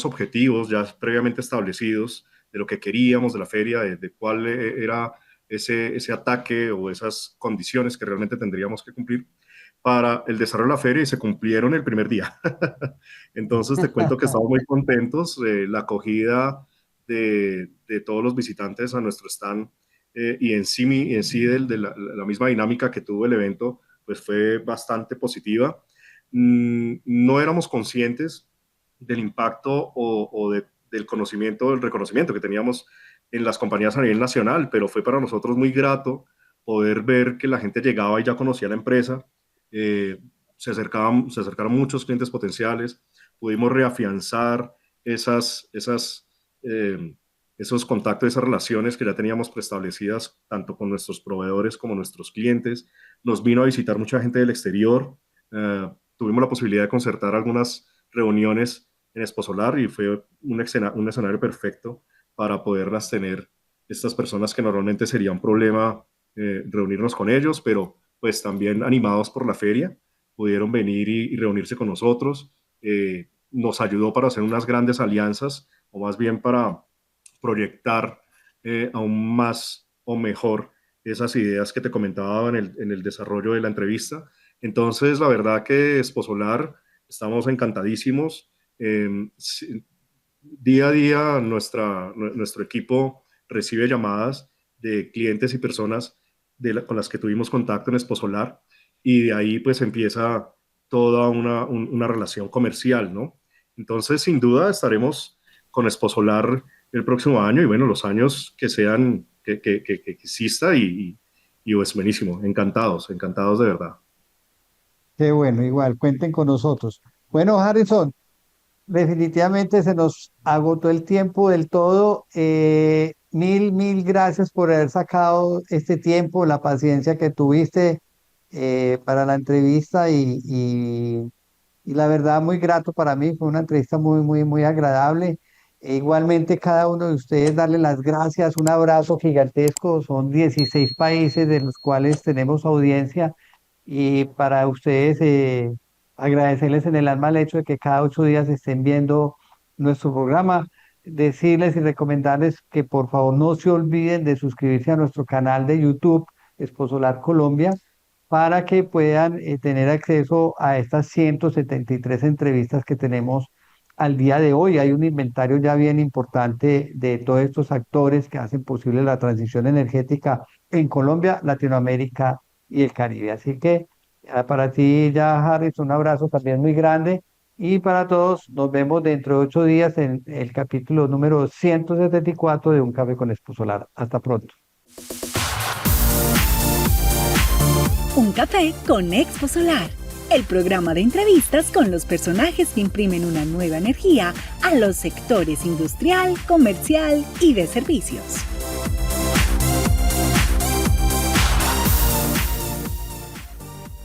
objetivos ya previamente establecidos de lo que queríamos de la feria, de cuál era ese ataque o esas condiciones que realmente tendríamos que cumplir para el desarrollo de la feria y se cumplieron el primer día. Entonces te cuento que estamos muy contentos. La acogida de todos los visitantes a nuestro stand y en sí de la misma dinámica que tuvo el evento, pues fue bastante positiva. No éramos conscientes del impacto del conocimiento, del reconocimiento que teníamos en las compañías a nivel nacional, pero fue para nosotros muy grato poder ver que la gente llegaba y ya conocía la empresa, se acercaron muchos clientes potenciales, pudimos reafianzar esas, esas, eh, esos contactos, esas relaciones que ya teníamos preestablecidas tanto con nuestros proveedores como nuestros clientes. Nos vino a visitar mucha gente del exterior. Tuvimos la posibilidad de concertar algunas reuniones en Exposolar y fue un escenario perfecto para poderlas tener estas personas que normalmente sería un problema reunirnos con ellos, pero pues también animados por la feria, pudieron venir y reunirse con nosotros. Nos ayudó para hacer unas grandes alianzas, o más bien para proyectar aún más o mejor esas ideas que te comentaba en el desarrollo de la entrevista. Entonces, la verdad que Exposolar, estamos encantadísimos. Día a día nuestro equipo recibe llamadas de clientes y personas con las que tuvimos contacto en Exposolar, y de ahí pues empieza toda una relación comercial, ¿no? Entonces, sin duda, estaremos con Exposolar el próximo año y bueno, los años que sean, que exista y pues buenísimo, encantados de verdad. Qué bueno, igual, cuenten con nosotros. Bueno, Harrison, definitivamente se nos agotó el tiempo del todo. Mil gracias por haber sacado este tiempo, la paciencia que tuviste para la entrevista y la verdad muy grato para mí. Fue una entrevista muy agradable. E igualmente cada uno de ustedes darle las gracias, un abrazo gigantesco. Son 16 países de los cuales tenemos audiencia y para ustedes, agradecerles en el alma el hecho de que cada 8 días estén viendo nuestro programa, decirles y recomendarles que por favor no se olviden de suscribirse a nuestro canal de YouTube, Exposolar Colombia, para que puedan tener acceso a estas 173 entrevistas que tenemos al día de hoy. Hay un inventario ya bien importante de todos estos actores que hacen posible la transición energética en Colombia, Latinoamérica y el Caribe. Así que para ti ya, Harris, un abrazo también muy grande. Y para todos, nos vemos dentro de 8 días en el capítulo número 174 de Un Café con Exposolar. Hasta pronto. Un café con Exposolar, el programa de entrevistas con los personajes que imprimen una nueva energía a los sectores industrial, comercial y de servicios.